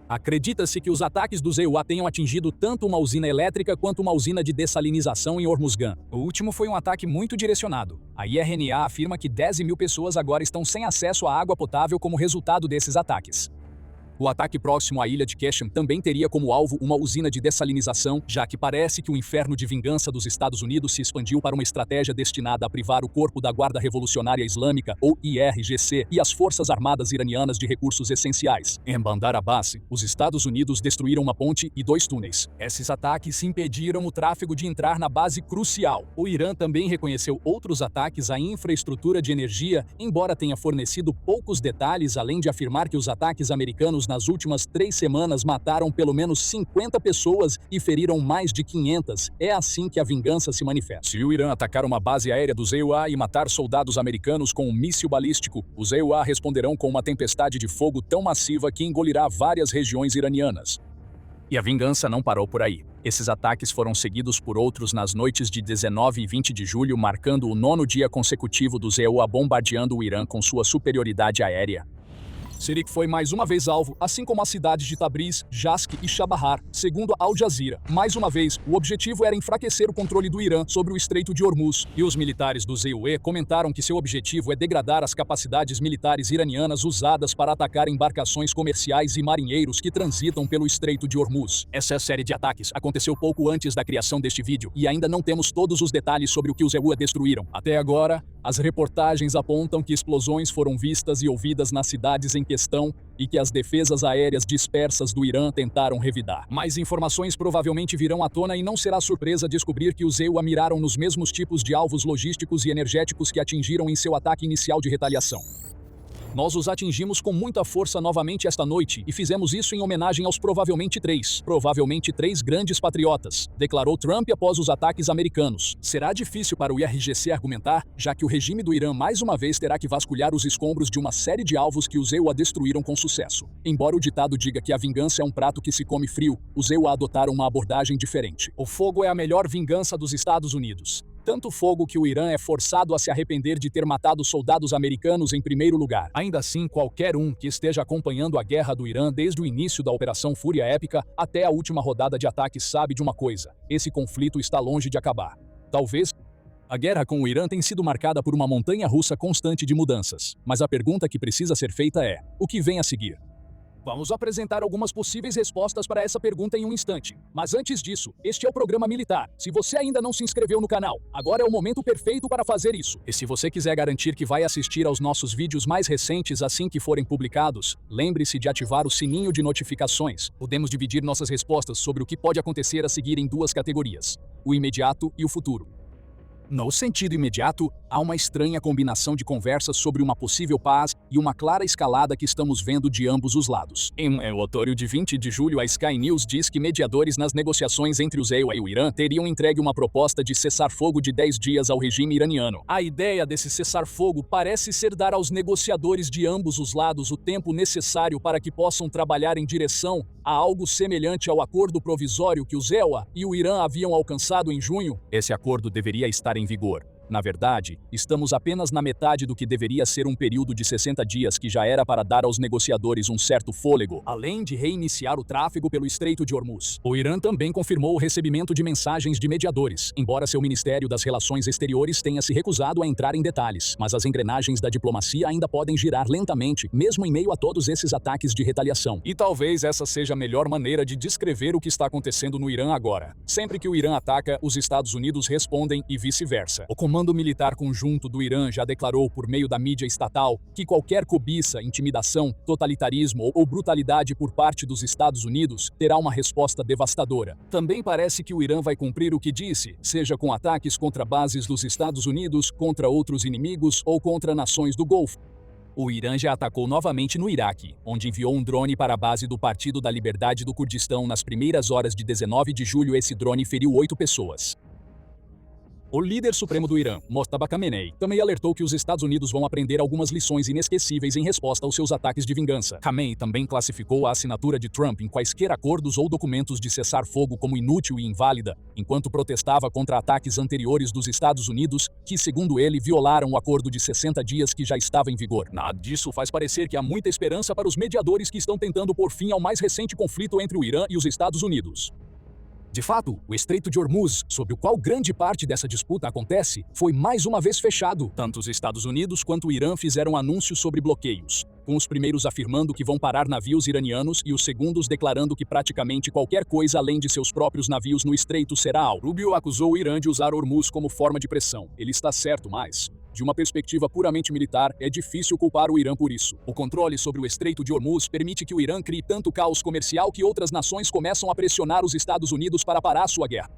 Acredita-se que os ataques dos EUA tenham atingido tanto uma usina elétrica quanto uma usina de dessalinização em Hormuzgan. O último foi um ataque muito direcionado. A IRNA afirma que 10 mil pessoas agora estão sem acesso à água potável como resultado desses ataques. O ataque próximo à ilha de Qasem também teria como alvo uma usina de dessalinização, já que parece que o inferno de vingança dos Estados Unidos se expandiu para uma estratégia destinada a privar o corpo da Guarda Revolucionária Islâmica, ou IRGC, e as forças armadas iranianas de recursos essenciais. Em Bandar Abbas, os Estados Unidos destruíram uma ponte e 2 túneis. Esses ataques impediram o tráfego de entrar na base crucial. O Irã também reconheceu outros ataques à infraestrutura de energia, embora tenha fornecido poucos detalhes, além de afirmar que os ataques americanos nas últimas 3 semanas mataram pelo menos 50 pessoas e feriram mais de 500. É assim que a vingança se manifesta. Se o Irã atacar uma base aérea dos EUA e matar soldados americanos com um míssil balístico, os EUA responderão com uma tempestade de fogo tão massiva que engolirá várias regiões iranianas. E a vingança não parou por aí. Esses ataques foram seguidos por outros nas noites de 19 e 20 de julho, marcando o 9º dia consecutivo dos EUA bombardeando o Irã com sua superioridade aérea. Sirik foi mais uma vez alvo, assim como as cidades de Tabriz, Jask e Chabahar, segundo a Al Jazeera. Mais uma vez, o objetivo era enfraquecer o controle do Irã sobre o Estreito de Hormuz, e os militares do ZUE comentaram que seu objetivo é degradar as capacidades militares iranianas usadas para atacar embarcações comerciais e marinheiros que transitam pelo Estreito de Hormuz. Essa série de ataques aconteceu pouco antes da criação deste vídeo, e ainda não temos todos os detalhes sobre o que os EUA destruíram. Até agora, as reportagens apontam que explosões foram vistas e ouvidas nas cidades em questão e que as defesas aéreas dispersas do Irã tentaram revidar. Mais informações provavelmente virão à tona e não será surpresa descobrir que os EUA miraram nos mesmos tipos de alvos logísticos e energéticos que atingiram em seu ataque inicial de retaliação. Nós os atingimos com muita força novamente esta noite e fizemos isso em homenagem aos provavelmente três grandes patriotas, declarou Trump após os ataques americanos. Será difícil para o IRGC argumentar, já que o regime do Irã mais uma vez terá que vasculhar os escombros de uma série de alvos que os EUA destruíram com sucesso. Embora o ditado diga que a vingança é um prato que se come frio, os EUA adotaram uma abordagem diferente. O fogo é a melhor vingança dos Estados Unidos. Tanto fogo que o Irã é forçado a se arrepender de ter matado soldados americanos em primeiro lugar. Ainda assim, qualquer um que esteja acompanhando a guerra do Irã desde o início da Operação Fúria Épica até a última rodada de ataques sabe de uma coisa: esse conflito está longe de acabar. Talvez a guerra com o Irã tenha sido marcada por uma montanha-russa constante de mudanças. Mas a pergunta que precisa ser feita é: o que vem a seguir? Vamos apresentar algumas possíveis respostas para essa pergunta em um instante. Mas antes disso, este é o Programa Militar. Se você ainda não se inscreveu no canal, agora é o momento perfeito para fazer isso. E se você quiser garantir que vai assistir aos nossos vídeos mais recentes assim que forem publicados, lembre-se de ativar o sininho de notificações. Podemos dividir nossas respostas sobre o que pode acontecer a seguir em 2 categorias: o imediato e o futuro. No sentido imediato, há uma estranha combinação de conversas sobre uma possível paz e uma clara escalada que estamos vendo de ambos os lados. Em um relatório de 20 de julho, a Sky News diz que mediadores nas negociações entre os EUA e o Irã teriam entregue uma proposta de cessar-fogo de 10 dias ao regime iraniano. A ideia desse cessar-fogo parece ser dar aos negociadores de ambos os lados o tempo necessário para que possam trabalhar em direção a algo semelhante ao acordo provisório que os EUA e o Irã haviam alcançado em junho. Esse acordo deveria estar em vigor. Na verdade, estamos apenas na metade do que deveria ser um período de 60 dias que já era para dar aos negociadores um certo fôlego, além de reiniciar o tráfego pelo Estreito de Hormuz. O Irã também confirmou o recebimento de mensagens de mediadores, embora seu Ministério das Relações Exteriores tenha se recusado a entrar em detalhes, mas as engrenagens da diplomacia ainda podem girar lentamente, mesmo em meio a todos esses ataques de retaliação. E talvez essa seja a melhor maneira de descrever o que está acontecendo no Irã agora. Sempre que o Irã ataca, os Estados Unidos respondem e vice-versa. O Comando Militar Conjunto do Irã já declarou por meio da mídia estatal que qualquer cobiça, intimidação, totalitarismo ou brutalidade por parte dos Estados Unidos terá uma resposta devastadora. Também parece que o Irã vai cumprir o que disse, seja com ataques contra bases dos Estados Unidos, contra outros inimigos ou contra nações do Golfo. O Irã já atacou novamente no Iraque, onde enviou um drone para a base do Partido da Liberdade do Kurdistão nas primeiras horas de 19 de julho. Esse drone feriu 8 pessoas. O líder supremo do Irã, Mojtaba Khamenei, também alertou que os Estados Unidos vão aprender algumas lições inesquecíveis em resposta aos seus ataques de vingança. Khamenei também classificou a assinatura de Trump em quaisquer acordos ou documentos de cessar-fogo como inútil e inválida, enquanto protestava contra ataques anteriores dos Estados Unidos, que, segundo ele, violaram o acordo de 60 dias que já estava em vigor. Nada disso faz parecer que há muita esperança para os mediadores que estão tentando pôr fim ao mais recente conflito entre o Irã e os Estados Unidos. De fato, o Estreito de Hormuz, sobre o qual grande parte dessa disputa acontece, foi mais uma vez fechado. Tanto os Estados Unidos quanto o Irã fizeram anúncios sobre bloqueios. com os primeiros afirmando que vão parar navios iranianos e os segundos declarando que praticamente qualquer coisa além de seus próprios navios no estreito será alvo. Rubio acusou o Irã de usar Hormuz como forma de pressão. Ele está certo, mas, de uma perspectiva puramente militar, é difícil culpar o Irã por isso. O controle sobre o Estreito de Hormuz permite que o Irã crie tanto caos comercial que outras nações começam a pressionar os Estados Unidos para parar sua guerra.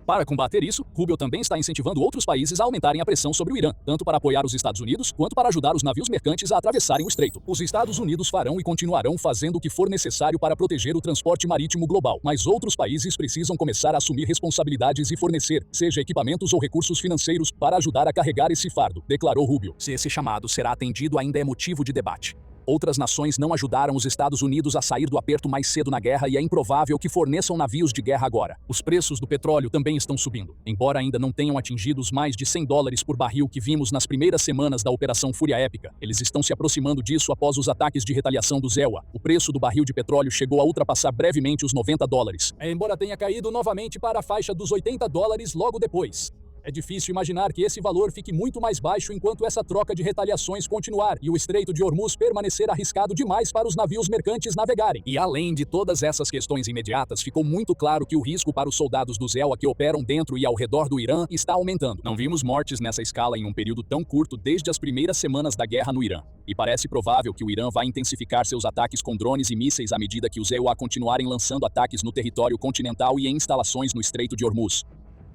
Para combater isso, Rubio também está incentivando outros países a aumentarem a pressão sobre o Irã, tanto para apoiar os Estados Unidos, quanto para ajudar os navios mercantes a atravessarem o estreito. Os Estados Unidos farão e continuarão fazendo o que for necessário para proteger o transporte marítimo global, mas outros países precisam começar a assumir responsabilidades e fornecer, seja equipamentos ou recursos financeiros, para ajudar a carregar esse fardo, declarou Rubio. Se esse chamado será atendido ainda é motivo de debate. Outras nações não ajudaram os Estados Unidos a sair do aperto mais cedo na guerra e é improvável que forneçam navios de guerra agora. Os preços do petróleo também estão subindo. Embora ainda não tenham atingido os mais de $100 por barril que vimos nas primeiras semanas da Operação Fúria Épica, eles estão se aproximando disso após os ataques de retaliação do EUA. O preço do barril de petróleo chegou a ultrapassar brevemente os $90, embora tenha caído novamente para a faixa dos $80 logo depois. É difícil imaginar que esse valor fique muito mais baixo enquanto essa troca de retaliações continuar e o Estreito de Hormuz permanecer arriscado demais para os navios mercantes navegarem. E além de todas essas questões imediatas, ficou muito claro que o risco para os soldados do EUA que operam dentro e ao redor do Irã está aumentando. Não vimos mortes nessa escala em um período tão curto desde as primeiras semanas da guerra no Irã. E parece provável que o Irã vai intensificar seus ataques com drones e mísseis à medida que os EUA continuarem lançando ataques no território continental e em instalações no Estreito de Hormuz.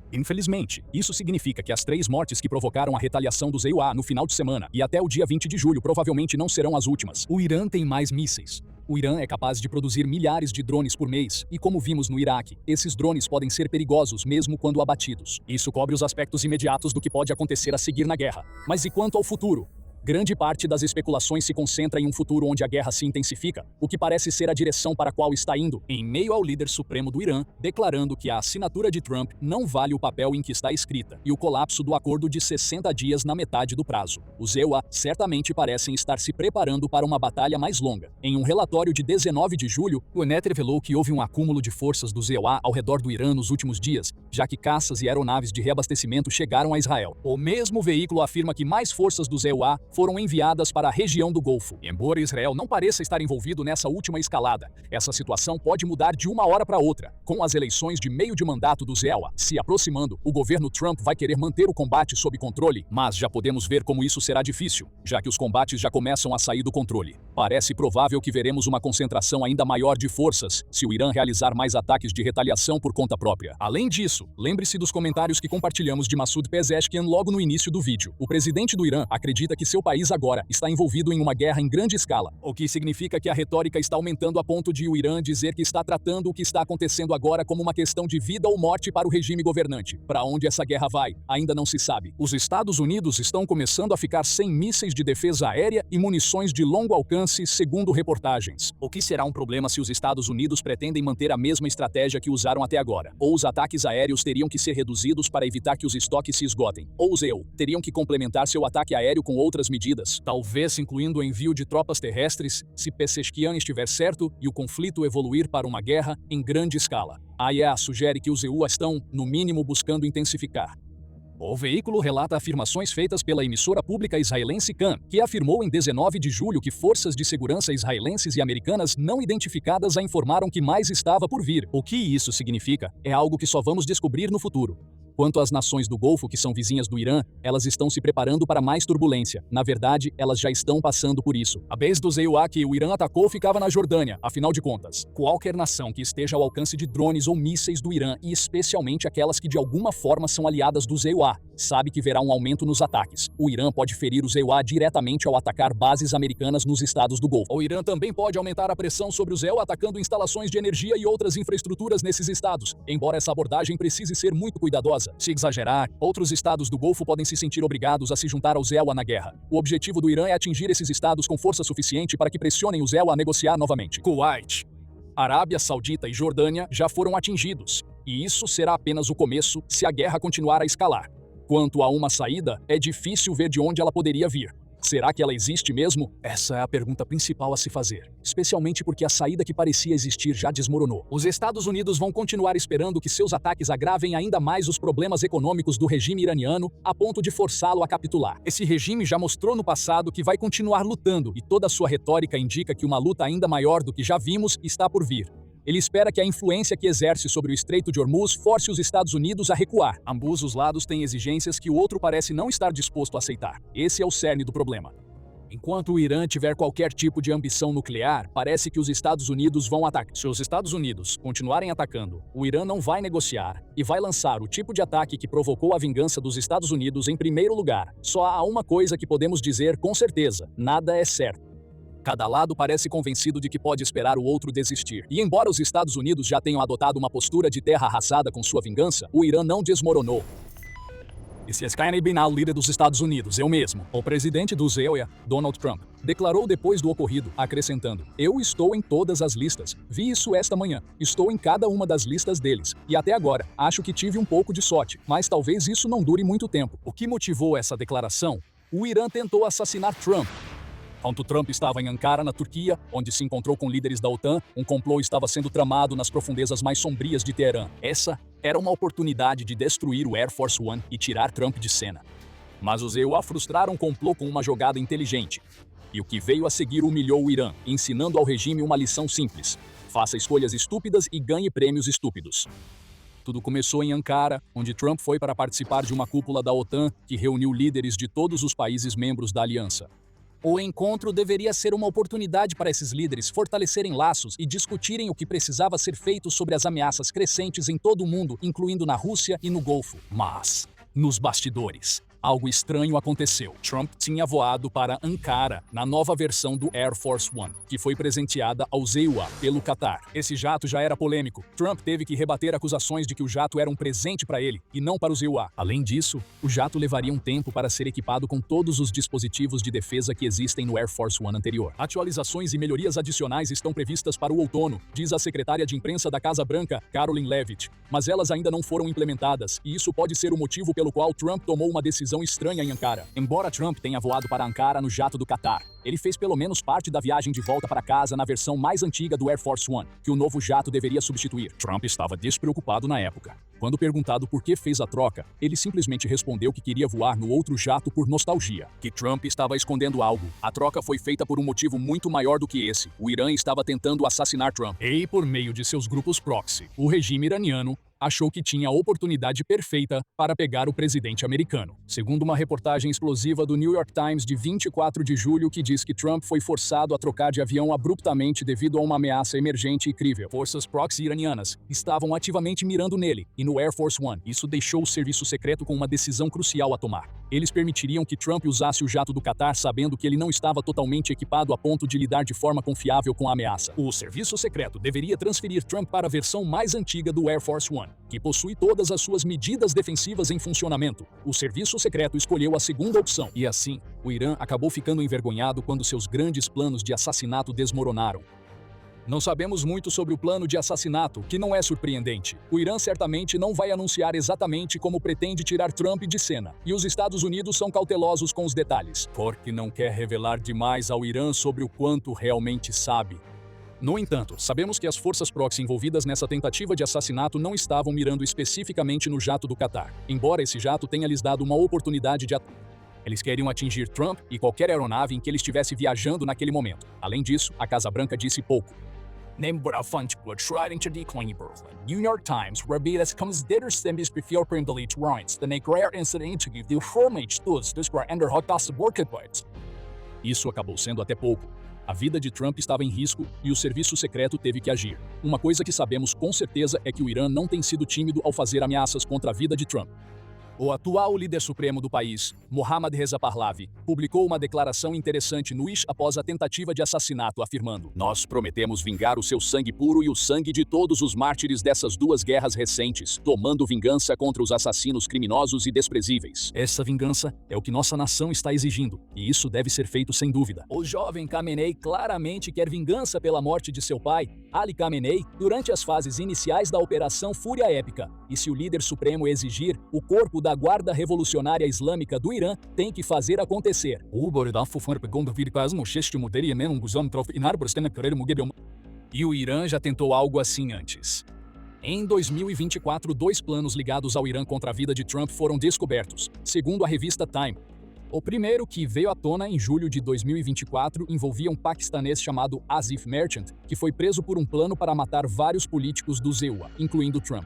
Infelizmente, isso significa que as 3 mortes que provocaram a retaliação dos EUA no final de semana e até o dia 20 de julho provavelmente não serão as últimas. O Irã tem mais mísseis. O Irã é capaz de produzir milhares de drones por mês, e como vimos no Iraque, esses drones podem ser perigosos mesmo quando abatidos. Isso cobre os aspectos imediatos do que pode acontecer a seguir na guerra. Mas e quanto ao futuro? Grande parte das especulações se concentra em um futuro onde a guerra se intensifica, o que parece ser a direção para a qual está indo, em meio ao líder supremo do Irã, declarando que a assinatura de Trump não vale o papel em que está escrita, e o colapso do acordo de 60 dias na metade do prazo. Os EUA certamente parecem estar se preparando para uma batalha mais longa. Em um relatório de 19 de julho, o ENET revelou que houve um acúmulo de forças dos EUA ao redor do Irã nos últimos dias, já que caças e aeronaves de reabastecimento chegaram a Israel. O mesmo veículo afirma que mais forças dos EUA foram enviadas para a região do Golfo. Embora Israel não pareça estar envolvido nessa última escalada, essa situação pode mudar de uma hora para outra. Com as eleições de meio de mandato do EUA se aproximando, o governo Trump vai querer manter o combate sob controle, mas já podemos ver como isso será difícil, já que os combates já começam a sair do controle. Parece provável que veremos uma concentração ainda maior de forças se o Irã realizar mais ataques de retaliação por conta própria. Além disso, lembre-se dos comentários que compartilhamos de Masoud Pezeshkian logo no início do vídeo. O presidente do Irã acredita que seu país agora está envolvido em uma guerra em grande escala, o que significa que a retórica está aumentando a ponto de o Irã dizer que está tratando o que está acontecendo agora como uma questão de vida ou morte para o regime governante. Para onde essa guerra vai, ainda não se sabe. Os Estados Unidos estão começando a ficar sem mísseis de defesa aérea e munições de longo alcance, segundo reportagens. O que será um problema se os Estados Unidos pretendem manter a mesma estratégia que usaram até agora? Ou os ataques aéreos teriam que ser reduzidos para evitar que os estoques se esgotem, ou os EU teriam que complementar seu ataque aéreo com outras medidas, talvez incluindo o envio de tropas terrestres, se Pezeshkian estiver certo e o conflito evoluir para uma guerra em grande escala. A IAEA sugere que os EUA estão, no mínimo, buscando intensificar. O veículo relata afirmações feitas pela emissora pública israelense Kan, que afirmou em 19 de julho que forças de segurança israelenses e americanas não identificadas a informaram que mais estava por vir. O que isso significa é algo que só vamos descobrir no futuro. Quanto às nações do Golfo que são vizinhas do Irã, elas estão se preparando para mais turbulência. Na verdade, elas já estão passando por isso. A base dos EUA que o Irã atacou ficava na Jordânia, afinal de contas. Qualquer nação que esteja ao alcance de drones ou mísseis do Irã, e especialmente aquelas que de alguma forma são aliadas dos EUA, sabe que verá um aumento nos ataques. O Irã pode ferir os EUA diretamente ao atacar bases americanas nos estados do Golfo. O Irã também pode aumentar a pressão sobre os EUA atacando instalações de energia e outras infraestruturas nesses estados, embora essa abordagem precise ser muito cuidadosa. Se exagerar, outros estados do Golfo podem se sentir obrigados a se juntar aos EUA na guerra. O objetivo do Irã é atingir esses estados com força suficiente para que pressionem os EUA a negociar novamente. Kuwait, Arábia Saudita e Jordânia já foram atingidos, e isso será apenas o começo se a guerra continuar a escalar. Quanto a uma saída, é difícil ver de onde ela poderia vir. Será que ela existe mesmo? Essa é a pergunta principal a se fazer, especialmente porque a saída que parecia existir já desmoronou. Os Estados Unidos vão continuar esperando que seus ataques agravem ainda mais os problemas econômicos do regime iraniano, a ponto de forçá-lo a capitular. Esse regime já mostrou no passado que vai continuar lutando, e toda sua retórica indica que uma luta ainda maior do que já vimos está por vir. Ele espera que a influência que exerce sobre o Estreito de Hormuz force os Estados Unidos a recuar. Ambos os lados têm exigências que o outro parece não estar disposto a aceitar. Esse é o cerne do problema. Enquanto o Irã tiver qualquer tipo de ambição nuclear, parece que os Estados Unidos vão atacar. Se os Estados Unidos continuarem atacando, o Irã não vai negociar e vai lançar o tipo de ataque que provocou a vingança dos Estados Unidos em primeiro lugar. Só há uma coisa que podemos dizer com certeza: nada é certo. Cada lado parece convencido de que pode esperar o outro desistir. E embora os Estados Unidos já tenham adotado uma postura de terra arrasada com sua vingança, o Irã não desmoronou. Esse é Binal, líder dos Estados Unidos, eu mesmo, o presidente do ZEUA, Donald Trump, declarou depois do ocorrido, acrescentando: "Eu estou em todas as listas. Vi isso esta manhã. Estou em cada uma das listas deles. E até agora, acho que tive um pouco de sorte, mas talvez isso não dure muito tempo." O que motivou essa declaração? O Irã tentou assassinar Trump. Enquanto Trump estava em Ankara, na Turquia, onde se encontrou com líderes da OTAN, um complô estava sendo tramado nas profundezas mais sombrias de Teherã. Essa era uma oportunidade de destruir o Air Force One e tirar Trump de cena. Mas os EUA frustraram o complô com uma jogada inteligente. E o que veio a seguir humilhou o Irã, ensinando ao regime uma lição simples: faça escolhas estúpidas e ganhe prêmios estúpidos. Tudo começou em Ankara, onde Trump foi para participar de uma cúpula da OTAN que reuniu líderes de todos os países membros da aliança. O encontro deveria ser uma oportunidade para esses líderes fortalecerem laços e discutirem o que precisava ser feito sobre as ameaças crescentes em todo o mundo, incluindo na Rússia e no Golfo. Mas, nos bastidores, algo estranho aconteceu. Trump tinha voado para Ankara na nova versão do Air Force One, que foi presenteada ao ZEUA pelo Catar. Esse jato já era polêmico. Trump teve que rebater acusações de que o jato era um presente para ele e não para o ZEUA. Além disso, o jato levaria um tempo para ser equipado com todos os dispositivos de defesa que existem no Air Force One anterior. Atualizações e melhorias adicionais estão previstas para o outono, diz a secretária de imprensa da Casa Branca, Karoline Leavitt, mas elas ainda não foram implementadas, e isso pode ser o motivo pelo qual Trump tomou uma decisão estranha em Ankara. Embora Trump tenha voado para Ankara no jato do Catar, ele fez pelo menos parte da viagem de volta para casa na versão mais antiga do Air Force One, que o novo jato deveria substituir. Trump estava despreocupado na época. Quando perguntado por que fez a troca, ele simplesmente respondeu que queria voar no outro jato por nostalgia. Que Trump estava escondendo algo. A troca foi feita por um motivo muito maior do que esse. O Irã estava tentando assassinar Trump. E por meio de seus grupos proxy, o regime iraniano achou que tinha a oportunidade perfeita para pegar o presidente americano. Segundo uma reportagem explosiva do New York Times de 24 de julho que diz que Trump foi forçado a trocar de avião abruptamente devido a uma ameaça emergente e crível. Forças proxy iranianas estavam ativamente mirando nele e no Air Force One. Isso deixou o serviço secreto com uma decisão crucial a tomar. Eles permitiriam que Trump usasse o jato do Catar sabendo que ele não estava totalmente equipado a ponto de lidar de forma confiável com a ameaça. O serviço secreto deveria transferir Trump para a versão mais antiga do Air Force One, que possui todas as suas medidas defensivas em funcionamento. O serviço secreto escolheu a segunda opção. E assim, o Irã acabou ficando envergonhado quando seus grandes planos de assassinato desmoronaram. Não sabemos muito sobre o plano de assassinato, que não é surpreendente. O Irã certamente não vai anunciar exatamente como pretende tirar Trump de cena, e os Estados Unidos são cautelosos com os detalhes, porque não quer revelar demais ao Irã sobre o quanto realmente sabe. No entanto, sabemos que as forças proxy envolvidas nessa tentativa de assassinato não estavam mirando especificamente no jato do Catar, embora esse jato tenha lhes dado uma oportunidade de Eles queriam atingir Trump e qualquer aeronave em que ele estivesse viajando naquele momento. Além disso, a Casa Branca disse pouco. Nämnbara fanskor trying to decline Berlin. New York Times repeat as consideras before warrants the great incident to give the formage tools describe under hot dust worked. Isso acabou sendo até pouco. A vida de Trump estava em risco e o serviço secreto teve que agir. Uma coisa que sabemos com certeza é que o Irã não tem sido tímido ao fazer ameaças contra a vida de Trump. O atual líder supremo do país, Mohammad Reza Pahlavi, publicou uma declaração interessante no ISH após a tentativa de assassinato, afirmando: "Nós prometemos vingar o seu sangue puro e o sangue de todos os mártires dessas duas guerras recentes, tomando vingança contra os assassinos criminosos e desprezíveis. Essa vingança é o que nossa nação está exigindo, e isso deve ser feito sem dúvida." O jovem Khamenei claramente quer vingança pela morte de seu pai, Ali Khamenei, durante as fases iniciais da Operação Fúria Épica, e se o líder supremo exigir, o corpo da Guarda Revolucionária Islâmica do Irã tem que fazer acontecer. E o Irã já tentou algo assim antes. Em 2024, 2 planos ligados ao Irã contra a vida de Trump foram descobertos, segundo a revista Time. O primeiro, que veio à tona em julho de 2024, envolvia um paquistanês chamado Asif Merchant, que foi preso por um plano para matar vários políticos do ZEUA, incluindo Trump.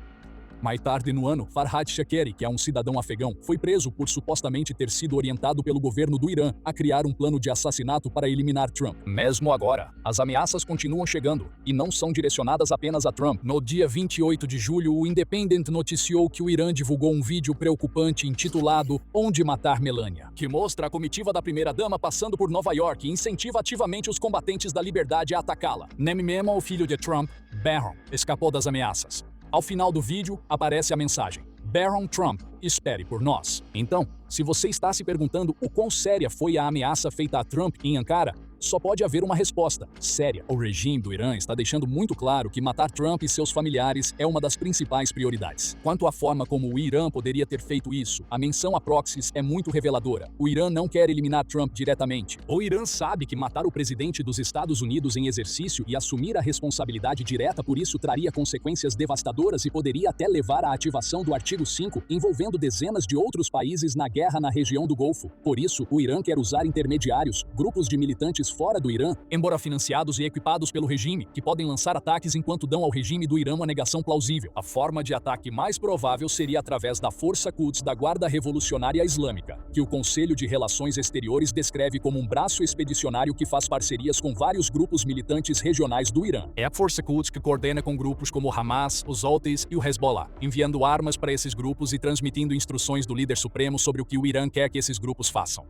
Mais tarde no ano, Farhad Shakeri, que é um cidadão afegão, foi preso por supostamente ter sido orientado pelo governo do Irã a criar um plano de assassinato para eliminar Trump. Mesmo agora, as ameaças continuam chegando, e não são direcionadas apenas a Trump. No dia 28 de julho, o Independent noticiou que o Irã divulgou um vídeo preocupante intitulado Onde Matar Melania, que mostra a comitiva da primeira-dama passando por Nova York e incentiva ativamente os combatentes da liberdade a atacá-la. Nem mesmo o filho de Trump, Barron, escapou das ameaças. Ao final do vídeo, aparece a mensagem: Barron Trump, espere por nós. Então, se você está se perguntando o quão séria foi a ameaça feita a Trump em Ankara, só pode haver uma resposta: séria. O regime do Irã está deixando muito claro que matar Trump e seus familiares é uma das principais prioridades. Quanto à forma como o Irã poderia ter feito isso, a menção a proxies é muito reveladora. O Irã não quer eliminar Trump diretamente. O Irã sabe que matar o presidente dos Estados Unidos em exercício e assumir a responsabilidade direta por isso traria consequências devastadoras e poderia até levar à ativação do artigo 5, envolvendo dezenas de outros países na guerra na região do Golfo. Por isso, o Irã quer usar intermediários, grupos de militantes fora do Irã, embora financiados e equipados pelo regime, que podem lançar ataques enquanto dão ao regime do Irã uma negação plausível. A forma de ataque mais provável seria através da Força Quds da Guarda Revolucionária Islâmica, que o Conselho de Relações Exteriores descreve como um braço expedicionário que faz parcerias com vários grupos militantes regionais do Irã. É a Força Quds que coordena com grupos como o Hamas, os Houthis e o Hezbollah, enviando armas para esses grupos e transmitindo instruções do líder supremo sobre o que o Irã quer que esses grupos façam.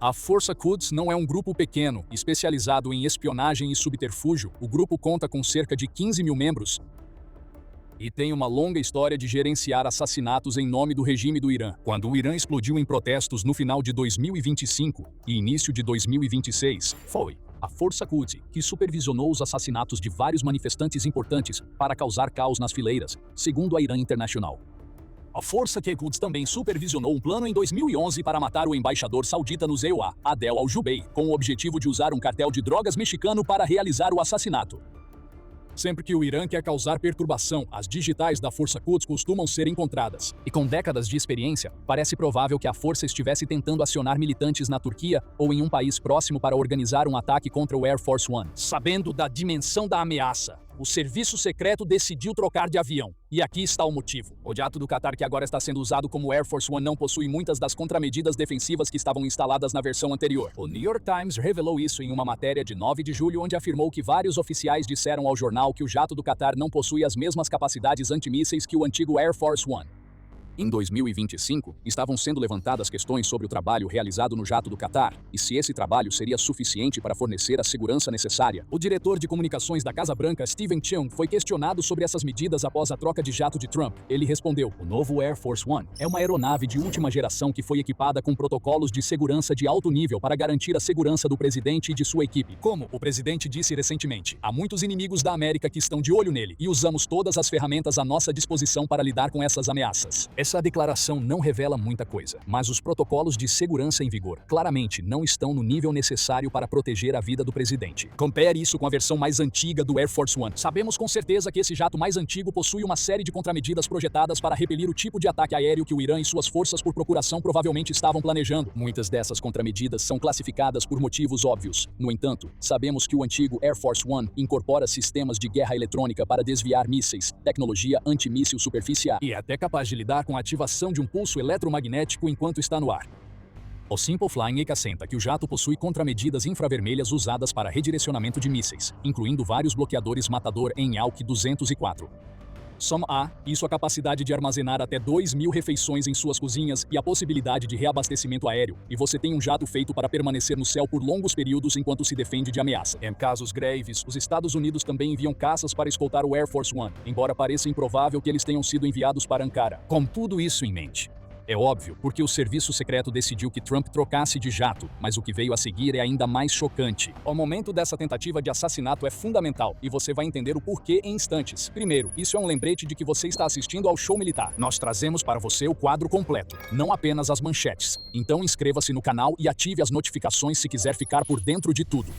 A Força Quds não é um grupo pequeno, especializado em espionagem e subterfúgio. O grupo conta com cerca de 15 mil membros e tem uma longa história de gerenciar assassinatos em nome do regime do Irã. Quando o Irã explodiu em protestos no final de 2025 e início de 2026, foi a Força Quds que supervisionou os assassinatos de vários manifestantes importantes para causar caos nas fileiras, segundo a Irã International. A Força Quds também supervisionou um plano em 2011 para matar o embaixador saudita no ZEUA, Adel al-Jubeir, com o objetivo de usar um cartel de drogas mexicano para realizar o assassinato. Sempre que o Irã quer causar perturbação, as digitais da Força Quds costumam ser encontradas. E com décadas de experiência, parece provável que a força estivesse tentando acionar militantes na Turquia ou em um país próximo para organizar um ataque contra o Air Force One. Sabendo da dimensão da ameaça, o serviço secreto decidiu trocar de avião. E aqui está o motivo. O jato do Qatar, que agora está sendo usado como Air Force One, não possui muitas das contramedidas defensivas que estavam instaladas na versão anterior. O New York Times revelou isso em uma matéria de 9 de julho, onde afirmou que vários oficiais disseram ao jornal que o jato do Qatar não possui as mesmas capacidades antimísseis que o antigo Air Force One. Em 2025, estavam sendo levantadas questões sobre o trabalho realizado no jato do Qatar e se esse trabalho seria suficiente para fornecer a segurança necessária. O diretor de comunicações da Casa Branca, Steven Cheung, foi questionado sobre essas medidas após a troca de jato de Trump. Ele respondeu: "O novo Air Force One é uma aeronave de última geração que foi equipada com protocolos de segurança de alto nível para garantir a segurança do presidente e de sua equipe. Como o presidente disse recentemente, há muitos inimigos da América que estão de olho nele e usamos todas as ferramentas à nossa disposição para lidar com essas ameaças." Essa declaração não revela muita coisa, mas os protocolos de segurança em vigor claramente não estão no nível necessário para proteger a vida do presidente. Compare isso com a versão mais antiga do Air Force One. Sabemos com certeza que esse jato mais antigo possui uma série de contramedidas projetadas para repelir o tipo de ataque aéreo que o Irã e suas forças por procuração provavelmente estavam planejando. Muitas dessas contramedidas são classificadas por motivos óbvios. No entanto, sabemos que o antigo Air Force One incorpora sistemas de guerra eletrônica para desviar mísseis, tecnologia antimíssil superficial e é até capaz de lidar com a ativação de um pulso eletromagnético enquanto está no ar. O Simple Flying acrescenta que o jato possui contramedidas infravermelhas usadas para redirecionamento de mísseis, incluindo vários bloqueadores Matador em ALC 204. Soma a isso a capacidade de armazenar até 2.000 refeições em suas cozinhas e a possibilidade de reabastecimento aéreo, e você tem um jato feito para permanecer no céu por longos períodos enquanto se defende de ameaça. Em casos graves, os Estados Unidos também enviam caças para escoltar o Air Force One, embora pareça improvável que eles tenham sido enviados para Ankara. Com tudo isso em mente, É óbvio, porque o serviço secreto decidiu que Trump trocasse de jato, mas o que veio a seguir é ainda mais chocante. O momento dessa tentativa de assassinato é fundamental, e você vai entender o porquê em instantes. Primeiro, isso é um lembrete de que você está assistindo ao show militar. Nós trazemos para você o quadro completo, não apenas as manchetes. Então inscreva-se no canal e ative as notificações se quiser ficar por dentro de tudo.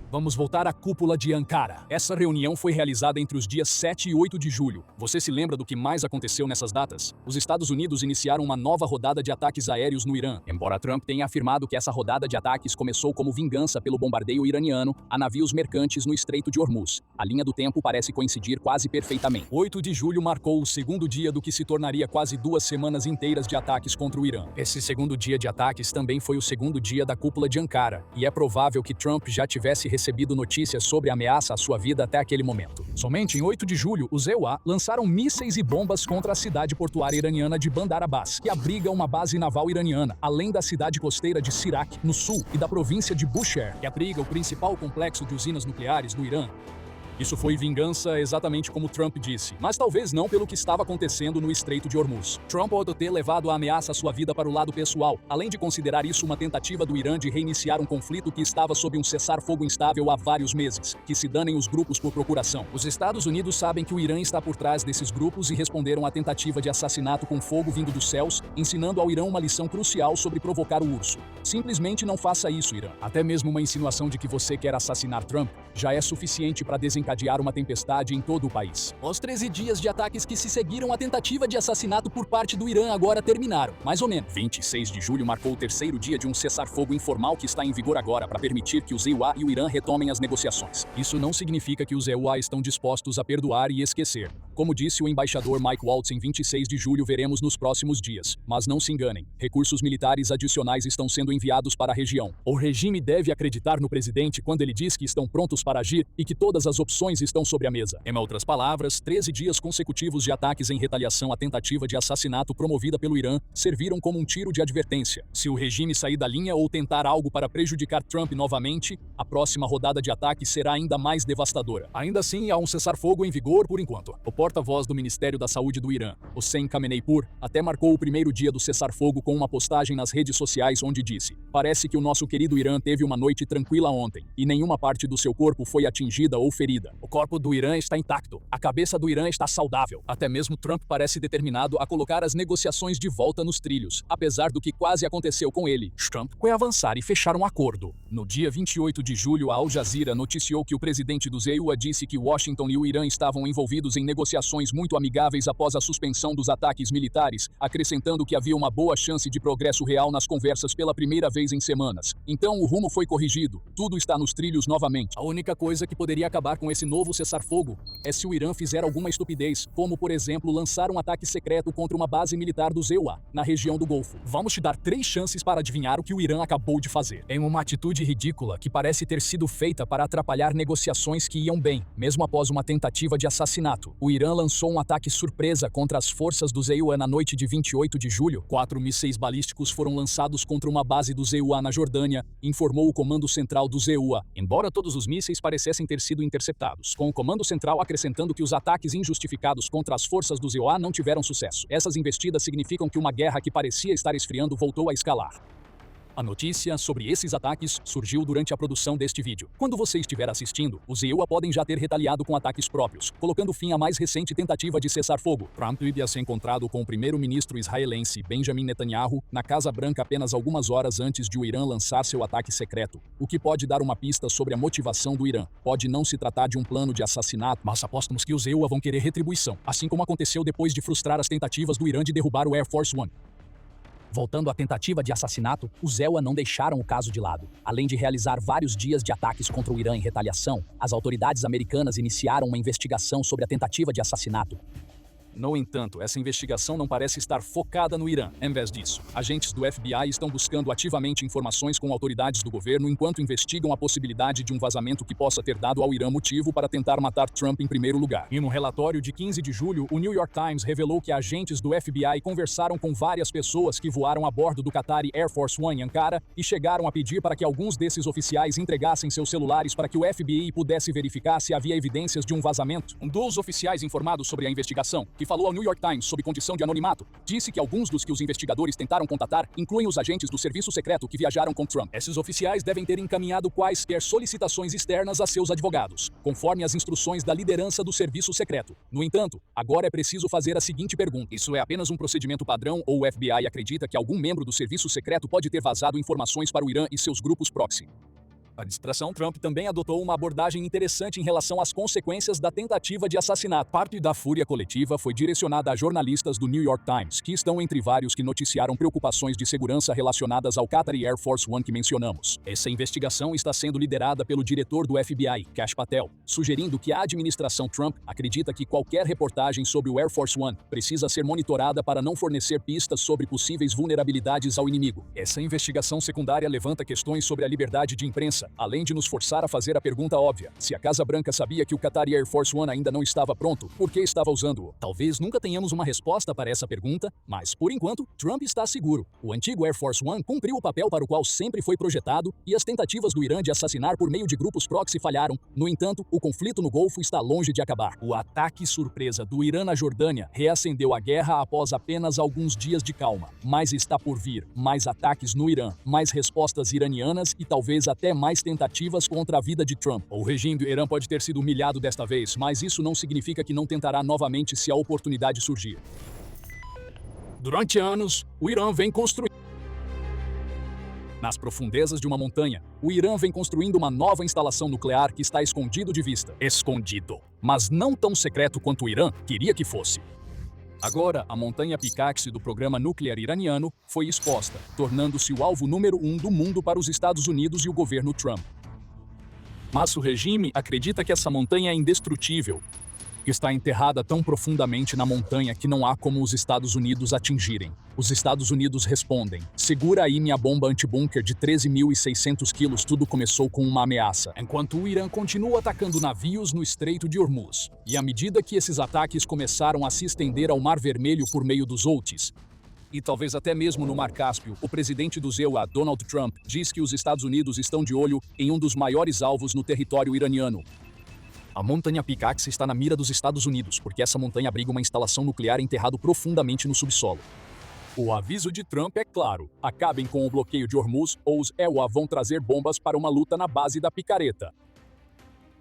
Vamos voltar à cúpula de Ankara. Essa reunião foi realizada entre os dias 7 e 8 de julho. Você se lembra do que mais aconteceu nessas datas? Os Estados Unidos iniciaram uma nova rodada de ataques aéreos no Irã. Embora Trump tenha afirmado que essa rodada de ataques começou como vingança pelo bombardeio iraniano a navios mercantes no Estreito de Hormuz. A linha do tempo parece coincidir quase perfeitamente. 8 de julho marcou o segundo dia do que se tornaria quase 2 semanas inteiras de ataques contra o Irã. Esse segundo dia de ataques também foi o segundo dia da cúpula de Ankara, e é provável que Trump já tivesse recebido notícias sobre a ameaça à sua vida até aquele momento. Somente em 8 de julho, os EUA lançaram mísseis e bombas contra a cidade portuária iraniana de Bandar Abbas, que abriga uma base naval iraniana, além da cidade costeira de Sirak, no sul, e da província de Bushehr, que abriga o principal complexo de usinas nucleares do Irã. Isso foi vingança exatamente como Trump disse, mas talvez não pelo que estava acontecendo no Estreito de Hormuz. Trump pode ter levado a ameaça à sua vida para o lado pessoal, além de considerar isso uma tentativa do Irã de reiniciar um conflito que estava sob um cessar-fogo instável há vários meses. Que se danem os grupos por procuração. Os Estados Unidos sabem que o Irã está por trás desses grupos e responderam à tentativa de assassinato com fogo vindo dos céus, ensinando ao Irã uma lição crucial sobre provocar o urso. Simplesmente não faça isso, Irã. Até mesmo uma insinuação de que você quer assassinar Trump já é suficiente para desencadear uma tempestade em todo o país. Os 13 dias de ataques que se seguiram à tentativa de assassinato por parte do Irã agora terminaram, mais ou menos. 26 de julho marcou o terceiro dia de um cessar-fogo informal que está em vigor agora para permitir que os EUA e o Irã retomem as negociações. Isso não significa que os EUA estão dispostos a perdoar e esquecer. Como disse o embaixador Mike Waltz em 26 de julho, veremos nos próximos dias. Mas não se enganem, recursos militares adicionais estão sendo enviados para a região. O regime deve acreditar no presidente quando ele diz que estão prontos para agir e que todas as opções estão sobre a mesa. Em outras palavras, 13 dias consecutivos de ataques em retaliação à tentativa de assassinato promovida pelo Irã serviram como um tiro de advertência. Se o regime sair da linha ou tentar algo para prejudicar Trump novamente, a próxima rodada de ataques será ainda mais devastadora. Ainda assim, há um cessar-fogo em vigor por enquanto. O porta-voz do Ministério da Saúde do Irã, Hossein Khameneipur, até marcou o primeiro dia do cessar-fogo com uma postagem nas redes sociais onde disse: "Parece que o nosso querido Irã teve uma noite tranquila ontem, e nenhuma parte do seu corpo foi atingida ou ferida. O corpo do Irã está intacto. A cabeça do Irã está saudável." Até mesmo Trump parece determinado a colocar as negociações de volta nos trilhos, apesar do que quase aconteceu com ele. Trump foi avançar e fechar um acordo. No dia 28 de julho, a Al Jazeera noticiou que o presidente dos EUA disse que Washington e o Irã estavam envolvidos em negociações muito amigáveis após a suspensão dos ataques militares, acrescentando que havia uma boa chance de progresso real nas conversas pela primeira vez em semanas. Então o rumo foi corrigido. Tudo está nos trilhos novamente. A única coisa que poderia acabar com esse novo cessar-fogo é se o Irã fizer alguma estupidez, como por exemplo lançar um ataque secreto contra uma base militar dos EUA, na região do Golfo. Vamos te dar 3 chances para adivinhar o que o Irã acabou de fazer. Em uma atitude ridícula que parece ter sido feita para atrapalhar negociações que iam bem, mesmo após uma tentativa de assassinato, o Irã lançou um ataque surpresa contra as forças dos EUA na noite de 28 de julho. 4 mísseis balísticos foram lançados contra uma base dos EUA na Jordânia, informou o Comando Central dos EUA, embora todos os mísseis parecessem ter sido interceptados, com o Comando Central acrescentando que os ataques injustificados contra as forças dos EUA não tiveram sucesso. Essas investidas significam que uma guerra que parecia estar esfriando voltou a escalar. A notícia sobre esses ataques surgiu durante a produção deste vídeo. Quando você estiver assistindo, os EUA podem já ter retaliado com ataques próprios, colocando fim à mais recente tentativa de cessar fogo. Trump havia se encontrado com o primeiro-ministro israelense Benjamin Netanyahu na Casa Branca apenas algumas horas antes de o Irã lançar seu ataque secreto, o que pode dar uma pista sobre a motivação do Irã. Pode não se tratar de um plano de assassinato, mas apostamos que os EUA vão querer retribuição, assim como aconteceu depois de frustrar as tentativas do Irã de derrubar o Air Force One. Voltando à tentativa de assassinato, os EUA não deixaram o caso de lado. Além de realizar vários dias de ataques contra o Irã em retaliação, as autoridades americanas iniciaram uma investigação sobre a tentativa de assassinato. No entanto, essa investigação não parece estar focada no Irã. Em vez disso, agentes do FBI estão buscando ativamente informações com autoridades do governo enquanto investigam a possibilidade de um vazamento que possa ter dado ao Irã motivo para tentar matar Trump em primeiro lugar. E no relatório de 15 de julho, o New York Times revelou que agentes do FBI conversaram com várias pessoas que voaram a bordo do Qatari Air Force One em Ankara e chegaram a pedir para que alguns desses oficiais entregassem seus celulares para que o FBI pudesse verificar se havia evidências de um vazamento. Um dos oficiais informados sobre a investigação, que e falou ao New York Times sob condição de anonimato. Disse que alguns dos que os investigadores tentaram contatar incluem os agentes do serviço secreto que viajaram com Trump. Esses oficiais devem ter encaminhado quaisquer solicitações externas a seus advogados, conforme as instruções da liderança do serviço secreto. No entanto, agora é preciso fazer a seguinte pergunta: isso é apenas um procedimento padrão ou o FBI acredita que algum membro do serviço secreto pode ter vazado informações para o Irã e seus grupos proxy? A administração Trump também adotou uma abordagem interessante em relação às consequências da tentativa de assassinato. Parte da fúria coletiva foi direcionada a jornalistas do New York Times, que estão entre vários que noticiaram preocupações de segurança relacionadas ao Qatari Air Force One que mencionamos. Essa investigação está sendo liderada pelo diretor do FBI, Kash Patel, sugerindo que a administração Trump acredita que qualquer reportagem sobre o Air Force One precisa ser monitorada para não fornecer pistas sobre possíveis vulnerabilidades ao inimigo. Essa investigação secundária levanta questões sobre a liberdade de imprensa, além de nos forçar a fazer a pergunta óbvia: se a Casa Branca sabia que o Qatari Air Force One ainda não estava pronto, por que estava usando-o? Talvez nunca tenhamos uma resposta para essa pergunta, mas, por enquanto, Trump está seguro. O antigo Air Force One cumpriu o papel para o qual sempre foi projetado, e as tentativas do Irã de assassinar por meio de grupos proxy falharam. No entanto, o conflito no Golfo está longe de acabar. O ataque surpresa do Irã na Jordânia reacendeu a guerra após apenas alguns dias de calma. Mas está por vir mais ataques no Irã, mais respostas iranianas e talvez até mais tentativas contra a vida de Trump. O regime do Irã pode ter sido humilhado desta vez, mas isso não significa que não tentará novamente se a oportunidade surgir. Durante anos, o Irã vem construindo. Nas profundezas de uma montanha, o Irã vem construindo uma nova instalação nuclear que está escondido de vista. Escondido, mas não tão secreto quanto o Irã queria que fosse. Agora, a montanha Pikaksi do programa nuclear iraniano foi exposta, tornando-se o alvo número 1 do mundo para os Estados Unidos e o governo Trump. Mas o regime acredita que essa montanha é indestrutível, que está enterrada tão profundamente na montanha que não há como os Estados Unidos atingirem. Os Estados Unidos respondem: segura aí minha bomba antibunker de 13.600 quilos. Tudo começou com uma ameaça, enquanto o Irã continua atacando navios no Estreito de Hormuz. E à medida que esses ataques começaram a se estender ao Mar Vermelho por meio dos Houthis, e talvez até mesmo no Mar Cáspio, o presidente do EUA, Donald Trump, diz que os Estados Unidos estão de olho em um dos maiores alvos no território iraniano. A montanha Pikaksi está na mira dos Estados Unidos, porque essa montanha abriga uma instalação nuclear enterrado profundamente no subsolo. O aviso de Trump é claro: acabem com o bloqueio de Hormuz ou os EUA vão trazer bombas para uma luta na base da picareta.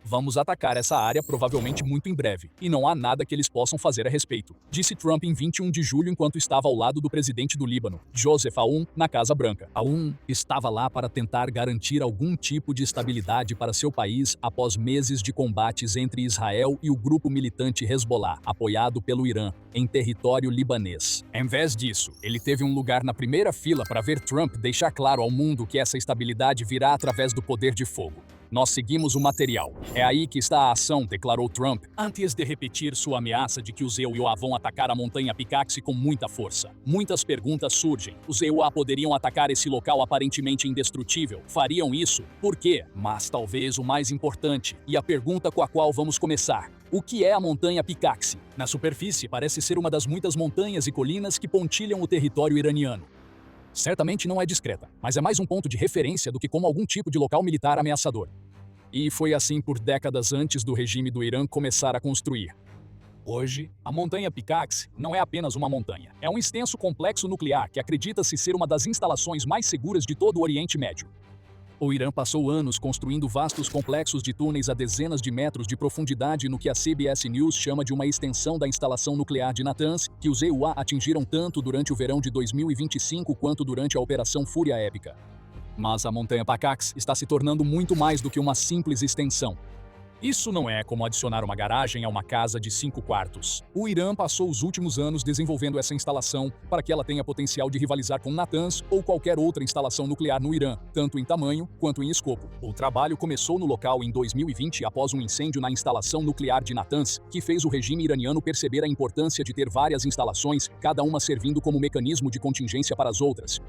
Vamos atacar essa área provavelmente muito em breve, e não há nada que eles possam fazer a respeito, disse Trump em 21 de julho enquanto estava ao lado do presidente do Líbano, Joseph Aoun, na Casa Branca. Aoun estava lá para tentar garantir algum tipo de estabilidade para seu país após meses de combates entre Israel e o grupo militante Hezbollah, apoiado pelo Irã, em território libanês. Em vez disso, ele teve um lugar na primeira fila para ver Trump deixar claro ao mundo que essa estabilidade virá através do poder de fogo. Nós seguimos o material. É aí que está a ação, declarou Trump, antes de repetir sua ameaça de que os EUA vão atacar a montanha Pikaksi com muita força. Muitas perguntas surgem. Os EUA poderiam atacar esse local aparentemente indestrutível? Fariam isso? Por quê? Mas talvez o mais importante, e a pergunta com a qual vamos começar: o que é a montanha Pikaksi? Na superfície, parece ser uma das muitas montanhas e colinas que pontilham o território iraniano. Certamente não é discreta, mas é mais um ponto de referência do que como algum tipo de local militar ameaçador. E foi assim por décadas antes do regime do Irã começar a construir. Hoje, a montanha Pikaksi não é apenas uma montanha. É um extenso complexo nuclear que acredita-se ser uma das instalações mais seguras de todo o Oriente Médio. O Irã passou anos construindo vastos complexos de túneis a dezenas de metros de profundidade no que a CBS News chama de uma extensão da instalação nuclear de Natanz, que os EUA atingiram tanto durante o verão de 2025 quanto durante a Operação Fúria Épica. Mas a montanha Pikaksi está se tornando muito mais do que uma simples extensão. Isso não é como adicionar uma garagem a uma casa de 5 quartos. O Irã passou os últimos anos desenvolvendo essa instalação para que ela tenha potencial de rivalizar com Natanz ou qualquer outra instalação nuclear no Irã, tanto em tamanho quanto em escopo. O trabalho começou no local em 2020 após um incêndio na instalação nuclear de Natanz, que fez o regime iraniano perceber a importância de ter várias instalações, cada uma servindo como mecanismo de contingência para as outras.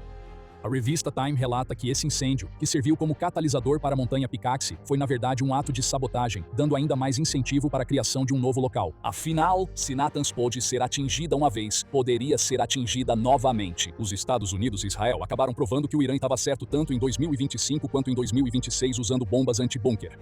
A revista Time relata que esse incêndio, que serviu como catalisador para a montanha Pikaksi, foi na verdade um ato de sabotagem, dando ainda mais incentivo para a criação de um novo local. Afinal, se Natanz pôde ser atingida uma vez, poderia ser atingida novamente. Os Estados Unidos e Israel acabaram provando que o Irã estava certo tanto em 2025 quanto em 2026 usando bombas anti-bunker.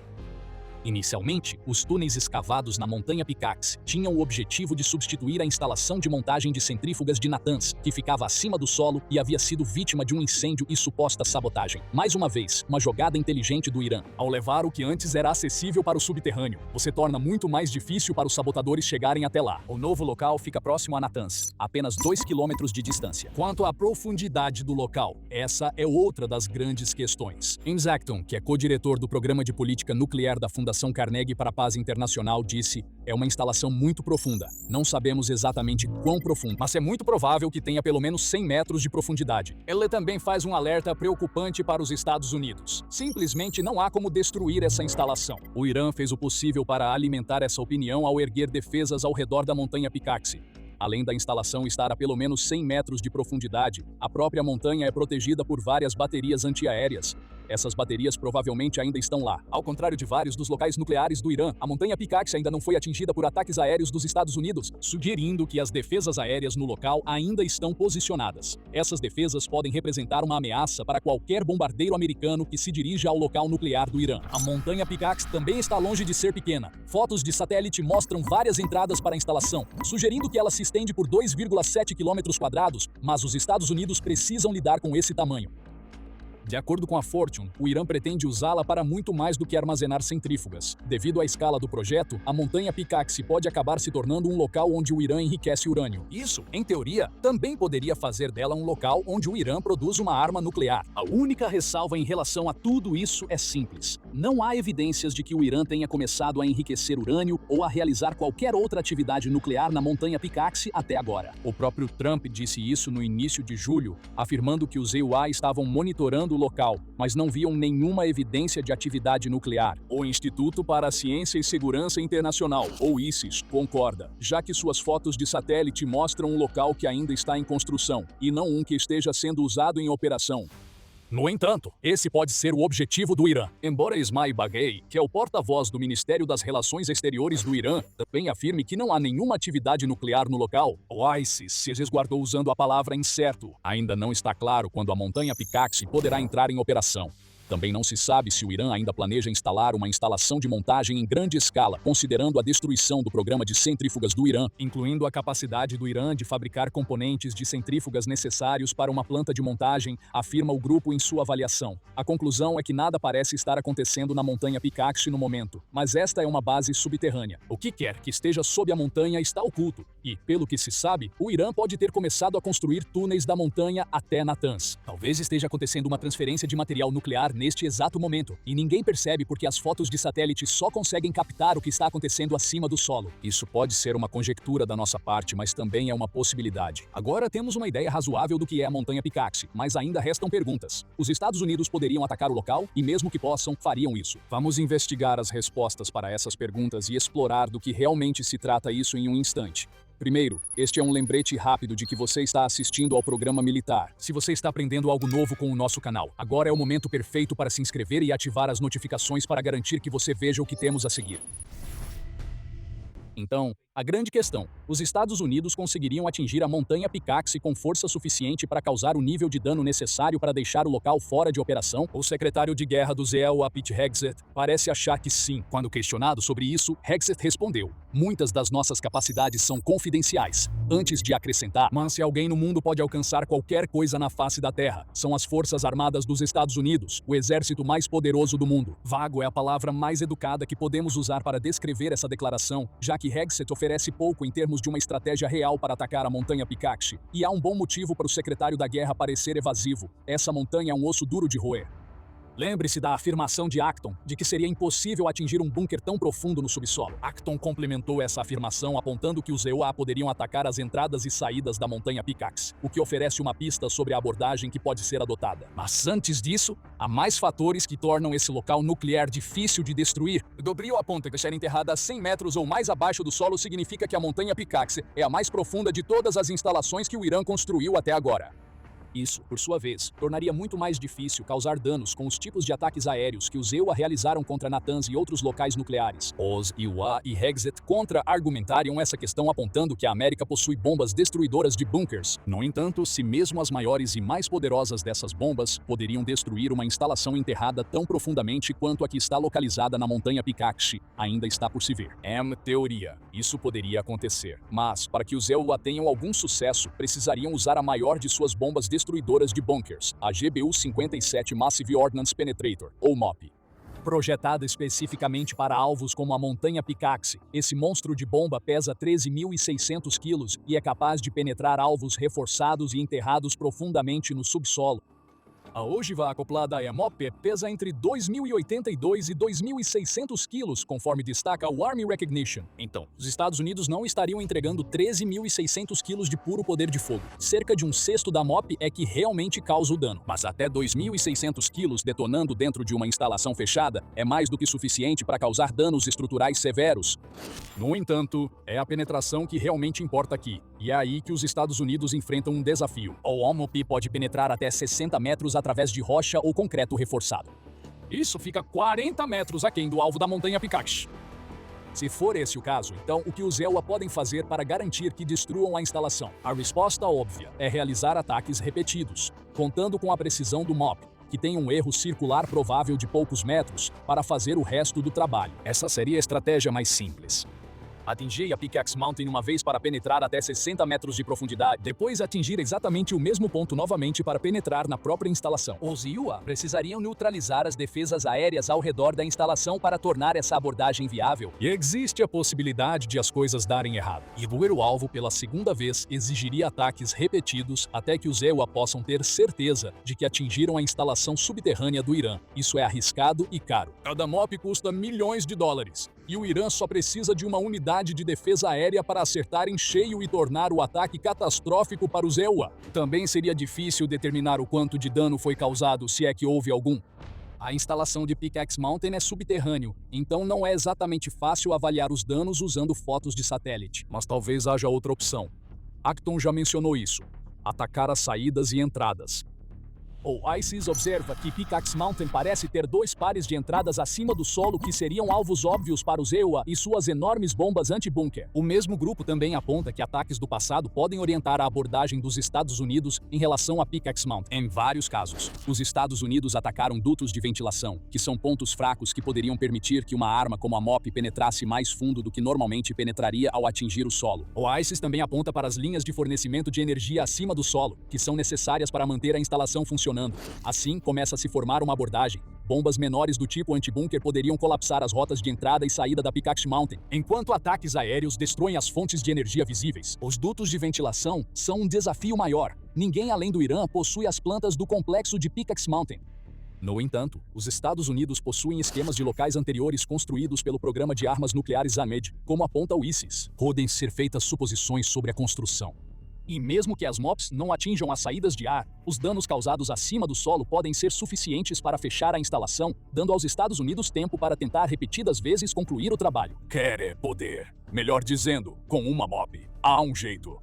Inicialmente, os túneis escavados na montanha Picaaxe tinham o objetivo de substituir a instalação de montagem de centrífugas de Natanz, que ficava acima do solo e havia sido vítima de um incêndio e suposta sabotagem. Mais uma vez, uma jogada inteligente do Irã. Ao levar o que antes era acessível para o subterrâneo, você torna muito mais difícil para os sabotadores chegarem até lá. O novo local fica próximo a Natanz, apenas 2 quilômetros de distância. Quanto à profundidade do local, essa é outra das grandes questões. James Acton, que é co-diretor do Programa de Política Nuclear da Fundação Carnegie para a Paz Internacional, disse: é uma instalação muito profunda. Não sabemos exatamente quão profunda, mas é muito provável que tenha pelo menos 100 metros de profundidade. Ele também faz um alerta preocupante para os Estados Unidos. Simplesmente não há como destruir essa instalação. O Irã fez o possível para alimentar essa opinião ao erguer defesas ao redor da montanha Picaaxe. Além da instalação estar a pelo menos 100 metros de profundidade, a própria montanha é protegida por várias baterias antiaéreas. Essas baterias provavelmente ainda estão lá. Ao contrário de vários dos locais nucleares do Irã, a montanha Picaaxe ainda não foi atingida por ataques aéreos dos Estados Unidos, sugerindo que as defesas aéreas no local ainda estão posicionadas. Essas defesas podem representar uma ameaça para qualquer bombardeiro americano que se dirija ao local nuclear do Irã. A montanha Picaaxe também está longe de ser pequena. Fotos de satélite mostram várias entradas para a instalação, sugerindo que ela se estende por 2,7 km², mas os Estados Unidos precisam lidar com esse tamanho. De acordo com a Fortune, o Irã pretende usá-la para muito mais do que armazenar centrífugas. Devido à escala do projeto, a montanha Picaaxe pode acabar se tornando um local onde o Irã enriquece urânio. Isso, em teoria, também poderia fazer dela um local onde o Irã produz uma arma nuclear. A única ressalva em relação a tudo isso é simples. Não há evidências de que o Irã tenha começado a enriquecer urânio ou a realizar qualquer outra atividade nuclear na montanha Picaaxe até agora. O próprio Trump disse isso no início de julho, afirmando que os EUA estavam monitorando o local, mas não viam nenhuma evidência de atividade nuclear. O Instituto para a Ciência e Segurança Internacional, ou ICES, concorda, já que suas fotos de satélite mostram um local que ainda está em construção, e não um que esteja sendo usado em operação. No entanto, esse pode ser o objetivo do Irã. Embora Ismail Baghei, que é o porta-voz do Ministério das Relações Exteriores do Irã, também afirme que não há nenhuma atividade nuclear no local, o ICES se resguardou usando a palavra incerto. Ainda não está claro quando a montanha Picaaxe poderá entrar em operação. Também não se sabe se o Irã ainda planeja instalar uma instalação de montagem em grande escala, considerando a destruição do programa de centrífugas do Irã, incluindo a capacidade do Irã de fabricar componentes de centrífugas necessários para uma planta de montagem, afirma o grupo em sua avaliação. A conclusão é que nada parece estar acontecendo na montanha Picaaxe no momento, mas esta é uma base subterrânea. O que quer que esteja sob a montanha está oculto, e, pelo que se sabe, o Irã pode ter começado a construir túneis da montanha até Natanz. Talvez esteja acontecendo uma transferência de material nuclear neste exato momento, e ninguém percebe porque as fotos de satélite só conseguem captar o que está acontecendo acima do solo. Isso pode ser uma conjectura da nossa parte, mas também é uma possibilidade. Agora temos uma ideia razoável do que é a montanha Picaaxe, mas ainda restam perguntas. Os Estados Unidos poderiam atacar o local, e mesmo que possam, fariam isso. Vamos investigar as respostas para essas perguntas e explorar do que realmente se trata isso em um instante. Primeiro, este é um lembrete rápido de que você está assistindo ao programa militar. Se você está aprendendo algo novo com o nosso canal, agora é o momento perfeito para se inscrever e ativar as notificações para garantir que você veja o que temos a seguir. Então, a grande questão: os Estados Unidos conseguiriam atingir a montanha Picaaxe com força suficiente para causar o nível de dano necessário para deixar o local fora de operação? O secretário de guerra do ZEL, Pete Hegseth, parece achar que sim. Quando questionado sobre isso, Hegseth respondeu: muitas das nossas capacidades são confidenciais. Antes de acrescentar: mas se alguém no mundo pode alcançar qualquer coisa na face da Terra, são as Forças Armadas dos Estados Unidos, o exército mais poderoso do mundo. Vago é a palavra mais educada que podemos usar para descrever essa declaração, já que Hegseth oferece pouco em termos de uma estratégia real para atacar a montanha Picaaxe. E há um bom motivo para o secretário da guerra parecer evasivo: essa montanha é um osso duro de roer. Lembre-se da afirmação de Acton, de que seria impossível atingir um bunker tão profundo no subsolo. Acton complementou essa afirmação apontando que os EUA poderiam atacar as entradas e saídas da montanha Picaaxe, o que oferece uma pista sobre a abordagem que pode ser adotada. Mas antes disso, há mais fatores que tornam esse local nuclear difícil de destruir. Dobril aponta que estar enterrada a 100 metros ou mais abaixo do solo significa que a montanha Picaaxe é a mais profunda de todas as instalações que o Irã construiu até agora. Isso, por sua vez, tornaria muito mais difícil causar danos com os tipos de ataques aéreos que os EUA realizaram contra Natanz e outros locais nucleares. Os EUA e Hexet contra-argumentariam essa questão apontando que a América possui bombas destruidoras de bunkers. No entanto, se mesmo as maiores e mais poderosas dessas bombas poderiam destruir uma instalação enterrada tão profundamente quanto a que está localizada na montanha Pikaxi, ainda está por se ver. Teoria. Isso poderia acontecer. Mas, para que os EUA tenham algum sucesso, precisariam usar a maior de suas bombas destruidoras de bunkers, a GBU-57 Massive Ordnance Penetrator, ou MOP. Projetada especificamente para alvos como a montanha Pikaxi, esse monstro de bomba pesa 13.600 quilos e é capaz de penetrar alvos reforçados e enterrados profundamente no subsolo. A ogiva acoplada à MOP pesa entre 2.082 e 2.600 quilos, conforme destaca o Army Recognition. Então, os Estados Unidos não estariam entregando 13.600 quilos de puro poder de fogo. Cerca de um sexto da MOP é que realmente causa o dano. Mas até 2.600 quilos detonando dentro de uma instalação fechada é mais do que suficiente para causar danos estruturais severos. No entanto, é a penetração que realmente importa aqui. E é aí que os Estados Unidos enfrentam um desafio. O MOP pode penetrar até 60 metros através de rocha ou concreto reforçado. Isso fica 40 metros aquém do alvo da montanha Pikaxi. Se for esse o caso, então o que os EUA podem fazer para garantir que destruam a instalação? A resposta óbvia é realizar ataques repetidos, contando com a precisão do MOP, que tem um erro circular provável de poucos metros, para fazer o resto do trabalho. Essa seria a estratégia mais simples. Atingir a Pickaxe Mountain uma vez para penetrar até 60 metros de profundidade, depois atingir exatamente o mesmo ponto novamente para penetrar na própria instalação. Os EUA precisariam neutralizar as defesas aéreas ao redor da instalação para tornar essa abordagem viável. E existe a possibilidade de as coisas darem errado. E doer o alvo pela segunda vez exigiria ataques repetidos até que os EUA possam ter certeza de que atingiram a instalação subterrânea do Irã. Isso é arriscado e caro. Cada MOP custa milhões de dólares. E o Irã só precisa de uma unidade de defesa aérea para acertar em cheio e tornar o ataque catastrófico para os EUA. Também seria difícil determinar o quanto de dano foi causado, se é que houve algum. A instalação de Pickaxe Mountain é subterrâneo, então não é exatamente fácil avaliar os danos usando fotos de satélite. Mas talvez haja outra opção. Acton já mencionou isso: atacar as saídas e entradas. O ICES observa que Pickaxe Mountain parece ter dois pares de entradas acima do solo que seriam alvos óbvios para os EUA e suas enormes bombas anti-bunker. O mesmo grupo também aponta que ataques do passado podem orientar a abordagem dos Estados Unidos em relação a Pickaxe Mountain. Em vários casos, os Estados Unidos atacaram dutos de ventilação, que são pontos fracos que poderiam permitir que uma arma como a MOP penetrasse mais fundo do que normalmente penetraria ao atingir o solo. O ICES também aponta para as linhas de fornecimento de energia acima do solo, que são necessárias para manter a instalação funcionando. Assim, começa a se formar uma abordagem. Bombas menores do tipo anti-bunker poderiam colapsar as rotas de entrada e saída da Pickaxe Mountain, enquanto ataques aéreos destroem as fontes de energia visíveis. Os dutos de ventilação são um desafio maior. Ninguém além do Irã possui as plantas do complexo de Pickaxe Mountain. No entanto, os Estados Unidos possuem esquemas de locais anteriores construídos pelo programa de armas nucleares AMED, como aponta o ICES. Podem ser feitas suposições sobre a construção. E mesmo que as MOPs não atinjam as saídas de ar, os danos causados acima do solo podem ser suficientes para fechar a instalação, dando aos Estados Unidos tempo para tentar repetidas vezes concluir o trabalho. Quer é poder. Melhor dizendo, com uma MOP, há um jeito.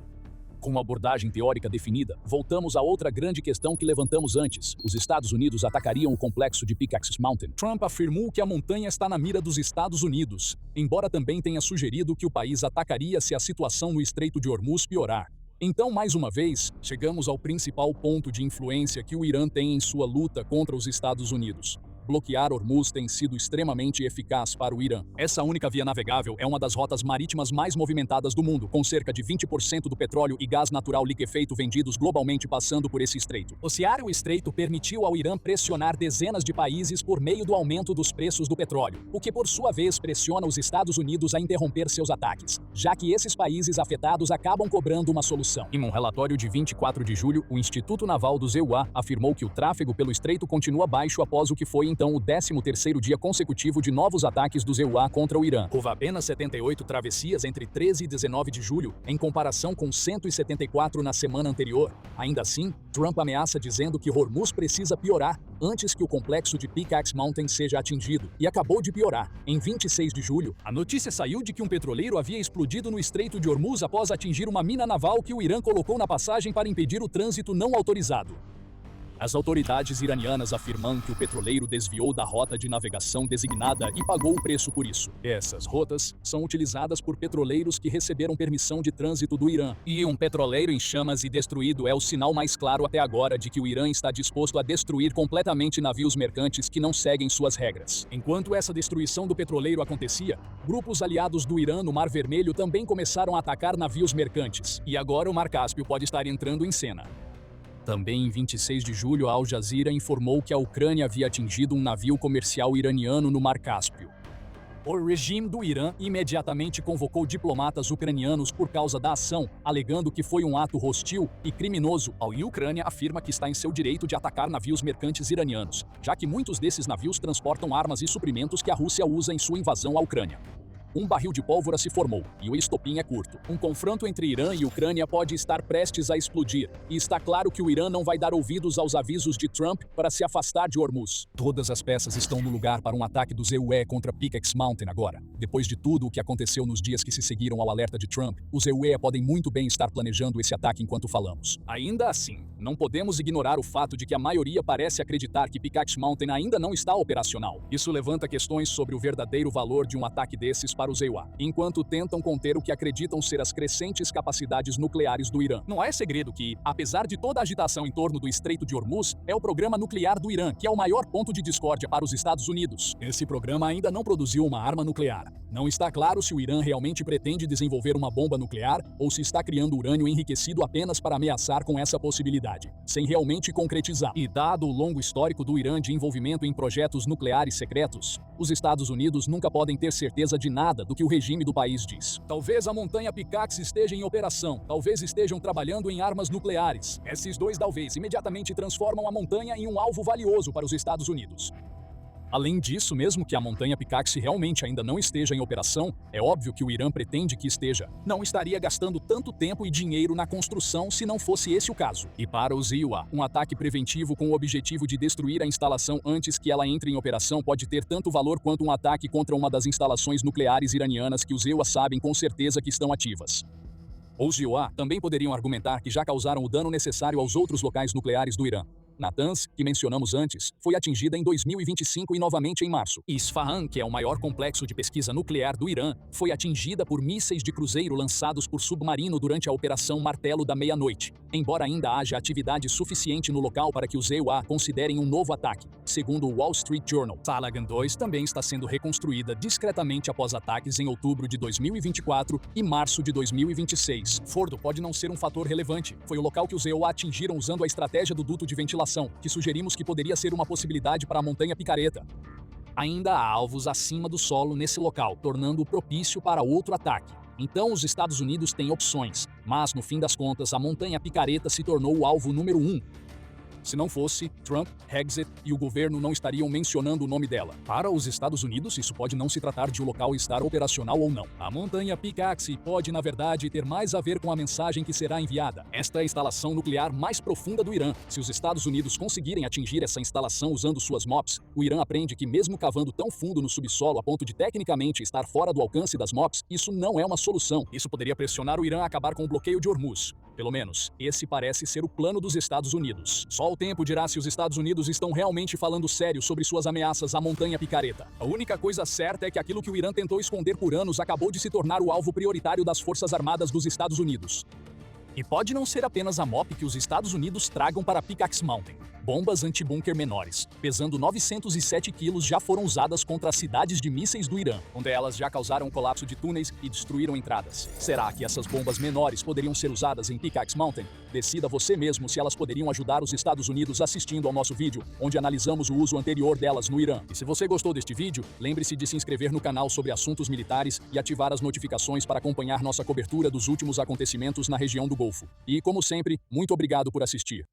Com a abordagem teórica definida, voltamos a outra grande questão que levantamos antes. Os Estados Unidos atacariam o complexo de Pickaxe Mountain. Trump afirmou que a montanha está na mira dos Estados Unidos, embora também tenha sugerido que o país atacaria se a situação no Estreito de Hormuz piorar. Então, mais uma vez, chegamos ao principal ponto de influência que o Irã tem em sua luta contra os Estados Unidos. Bloquear Hormuz tem sido extremamente eficaz para o Irã. Essa única via navegável é uma das rotas marítimas mais movimentadas do mundo, com cerca de 20% do petróleo e gás natural liquefeito vendidos globalmente passando por esse estreito. O estreito permitiu ao Irã pressionar dezenas de países por meio do aumento dos preços do petróleo, o que por sua vez pressiona os Estados Unidos a interromper seus ataques, já que esses países afetados acabam cobrando uma solução. Em um relatório de 24 de julho, o Instituto Naval dos EUA afirmou que o tráfego pelo estreito continua baixo após o que foi então o 13º dia consecutivo de novos ataques dos EUA contra o Irã. Houve apenas 78 travessias entre 13 e 19 de julho, em comparação com 174 na semana anterior. Ainda assim, Trump ameaça dizendo que Hormuz precisa piorar antes que o complexo de Pickaxe Mountain seja atingido, e acabou de piorar. Em 26 de julho, a notícia saiu de que um petroleiro havia explodido no Estreito de Hormuz após atingir uma mina naval que o Irã colocou na passagem para impedir o trânsito não autorizado. As autoridades iranianas afirmam que o petroleiro desviou da rota de navegação designada e pagou o preço por isso. Essas rotas são utilizadas por petroleiros que receberam permissão de trânsito do Irã. E um petroleiro em chamas e destruído é o sinal mais claro até agora de que o Irã está disposto a destruir completamente navios mercantes que não seguem suas regras. Enquanto essa destruição do petroleiro acontecia, grupos aliados do Irã no Mar Vermelho também começaram a atacar navios mercantes. E agora o Mar Cáspio pode estar entrando em cena. Também em 26 de julho, a Al Jazeera informou que a Ucrânia havia atingido um navio comercial iraniano no Mar Cáspio. O regime do Irã imediatamente convocou diplomatas ucranianos por causa da ação, alegando que foi um ato hostil e criminoso. A Ucrânia afirma que está em seu direito de atacar navios mercantes iranianos, já que muitos desses navios transportam armas e suprimentos que a Rússia usa em sua invasão à Ucrânia. Um barril de pólvora se formou, e o estopim é curto. Um confronto entre Irã e Ucrânia pode estar prestes a explodir, e está claro que o Irã não vai dar ouvidos aos avisos de Trump para se afastar de Hormuz. Todas as peças estão no lugar para um ataque dos EUE contra Pickaxe Mountain agora. Depois de tudo o que aconteceu nos dias que se seguiram ao alerta de Trump, os EUE podem muito bem estar planejando esse ataque enquanto falamos. Ainda assim, não podemos ignorar o fato de que a maioria parece acreditar que Pickaxe Mountain ainda não está operacional. Isso levanta questões sobre o verdadeiro valor de um ataque desses para os EUA, enquanto tentam conter o que acreditam ser as crescentes capacidades nucleares do Irã. Não é segredo que, apesar de toda a agitação em torno do Estreito de Hormuz, é o programa nuclear do Irã que é o maior ponto de discórdia para os Estados Unidos. Esse programa ainda não produziu uma arma nuclear. Não está claro se o Irã realmente pretende desenvolver uma bomba nuclear ou se está criando urânio enriquecido apenas para ameaçar com essa possibilidade, sem realmente concretizar. E dado o longo histórico do Irã de envolvimento em projetos nucleares secretos, os Estados Unidos nunca podem ter certeza de nada do que o regime do país diz. Talvez a montanha Pickaxe esteja em operação, talvez estejam trabalhando em armas nucleares. Esses dois talvez imediatamente transformam a montanha em um alvo valioso para os Estados Unidos. Além disso, mesmo que a montanha Pickaxe realmente ainda não esteja em operação, é óbvio que o Irã pretende que esteja. Não estaria gastando tanto tempo e dinheiro na construção se não fosse esse o caso. E para os EUA, um ataque preventivo com o objetivo de destruir a instalação antes que ela entre em operação pode ter tanto valor quanto um ataque contra uma das instalações nucleares iranianas que os EUA sabem com certeza que estão ativas. Os EUA também poderiam argumentar que já causaram o dano necessário aos outros locais nucleares do Irã. Natanz, que mencionamos antes, foi atingida em 2025 e novamente em março. Isfahan, que é o maior complexo de pesquisa nuclear do Irã, foi atingida por mísseis de cruzeiro lançados por submarino durante a Operação Martelo da Meia-Noite, embora ainda haja atividade suficiente no local para que os EUA considerem um novo ataque. Segundo o Wall Street Journal, Salagan 2 também está sendo reconstruída discretamente após ataques em outubro de 2024 e março de 2026. Fordo pode não ser um fator relevante. Foi o local que os EUA atingiram usando a estratégia do duto de ventilação, que sugerimos que poderia ser uma possibilidade para a montanha Picareta. Ainda há alvos acima do solo nesse local, tornando-o propício para outro ataque. Então os Estados Unidos têm opções, mas no fim das contas a montanha Picareta se tornou o alvo número 1. Se não fosse, Trump, Hexet e o governo não estariam mencionando o nome dela. Para os Estados Unidos, isso pode não se tratar de o local estar operacional ou não. A montanha Pickaxe pode, na verdade, ter mais a ver com a mensagem que será enviada. Esta é a instalação nuclear mais profunda do Irã. Se os Estados Unidos conseguirem atingir essa instalação usando suas MOPs, o Irã aprende que mesmo cavando tão fundo no subsolo a ponto de tecnicamente estar fora do alcance das MOPs, isso não é uma solução. Isso poderia pressionar o Irã a acabar com o bloqueio de Hormuz. Pelo menos, esse parece ser o plano dos Estados Unidos. Só o tempo dirá se os Estados Unidos estão realmente falando sério sobre suas ameaças à montanha Picareta. A única coisa certa é que aquilo que o Irã tentou esconder por anos acabou de se tornar o alvo prioritário das Forças Armadas dos Estados Unidos. E pode não ser apenas a MOP que os Estados Unidos tragam para Pickaxe Mountain. Bombas anti-bunker menores, pesando 907 quilos, já foram usadas contra as cidades de mísseis do Irã, onde elas já causaram colapso de túneis e destruíram entradas. Será que essas bombas menores poderiam ser usadas em Pickaxe Mountain? Decida você mesmo se elas poderiam ajudar os Estados Unidos assistindo ao nosso vídeo, onde analisamos o uso anterior delas no Irã. E se você gostou deste vídeo, lembre-se de se inscrever no canal sobre assuntos militares e ativar as notificações para acompanhar nossa cobertura dos últimos acontecimentos na região do Golfo. E, como sempre, muito obrigado por assistir.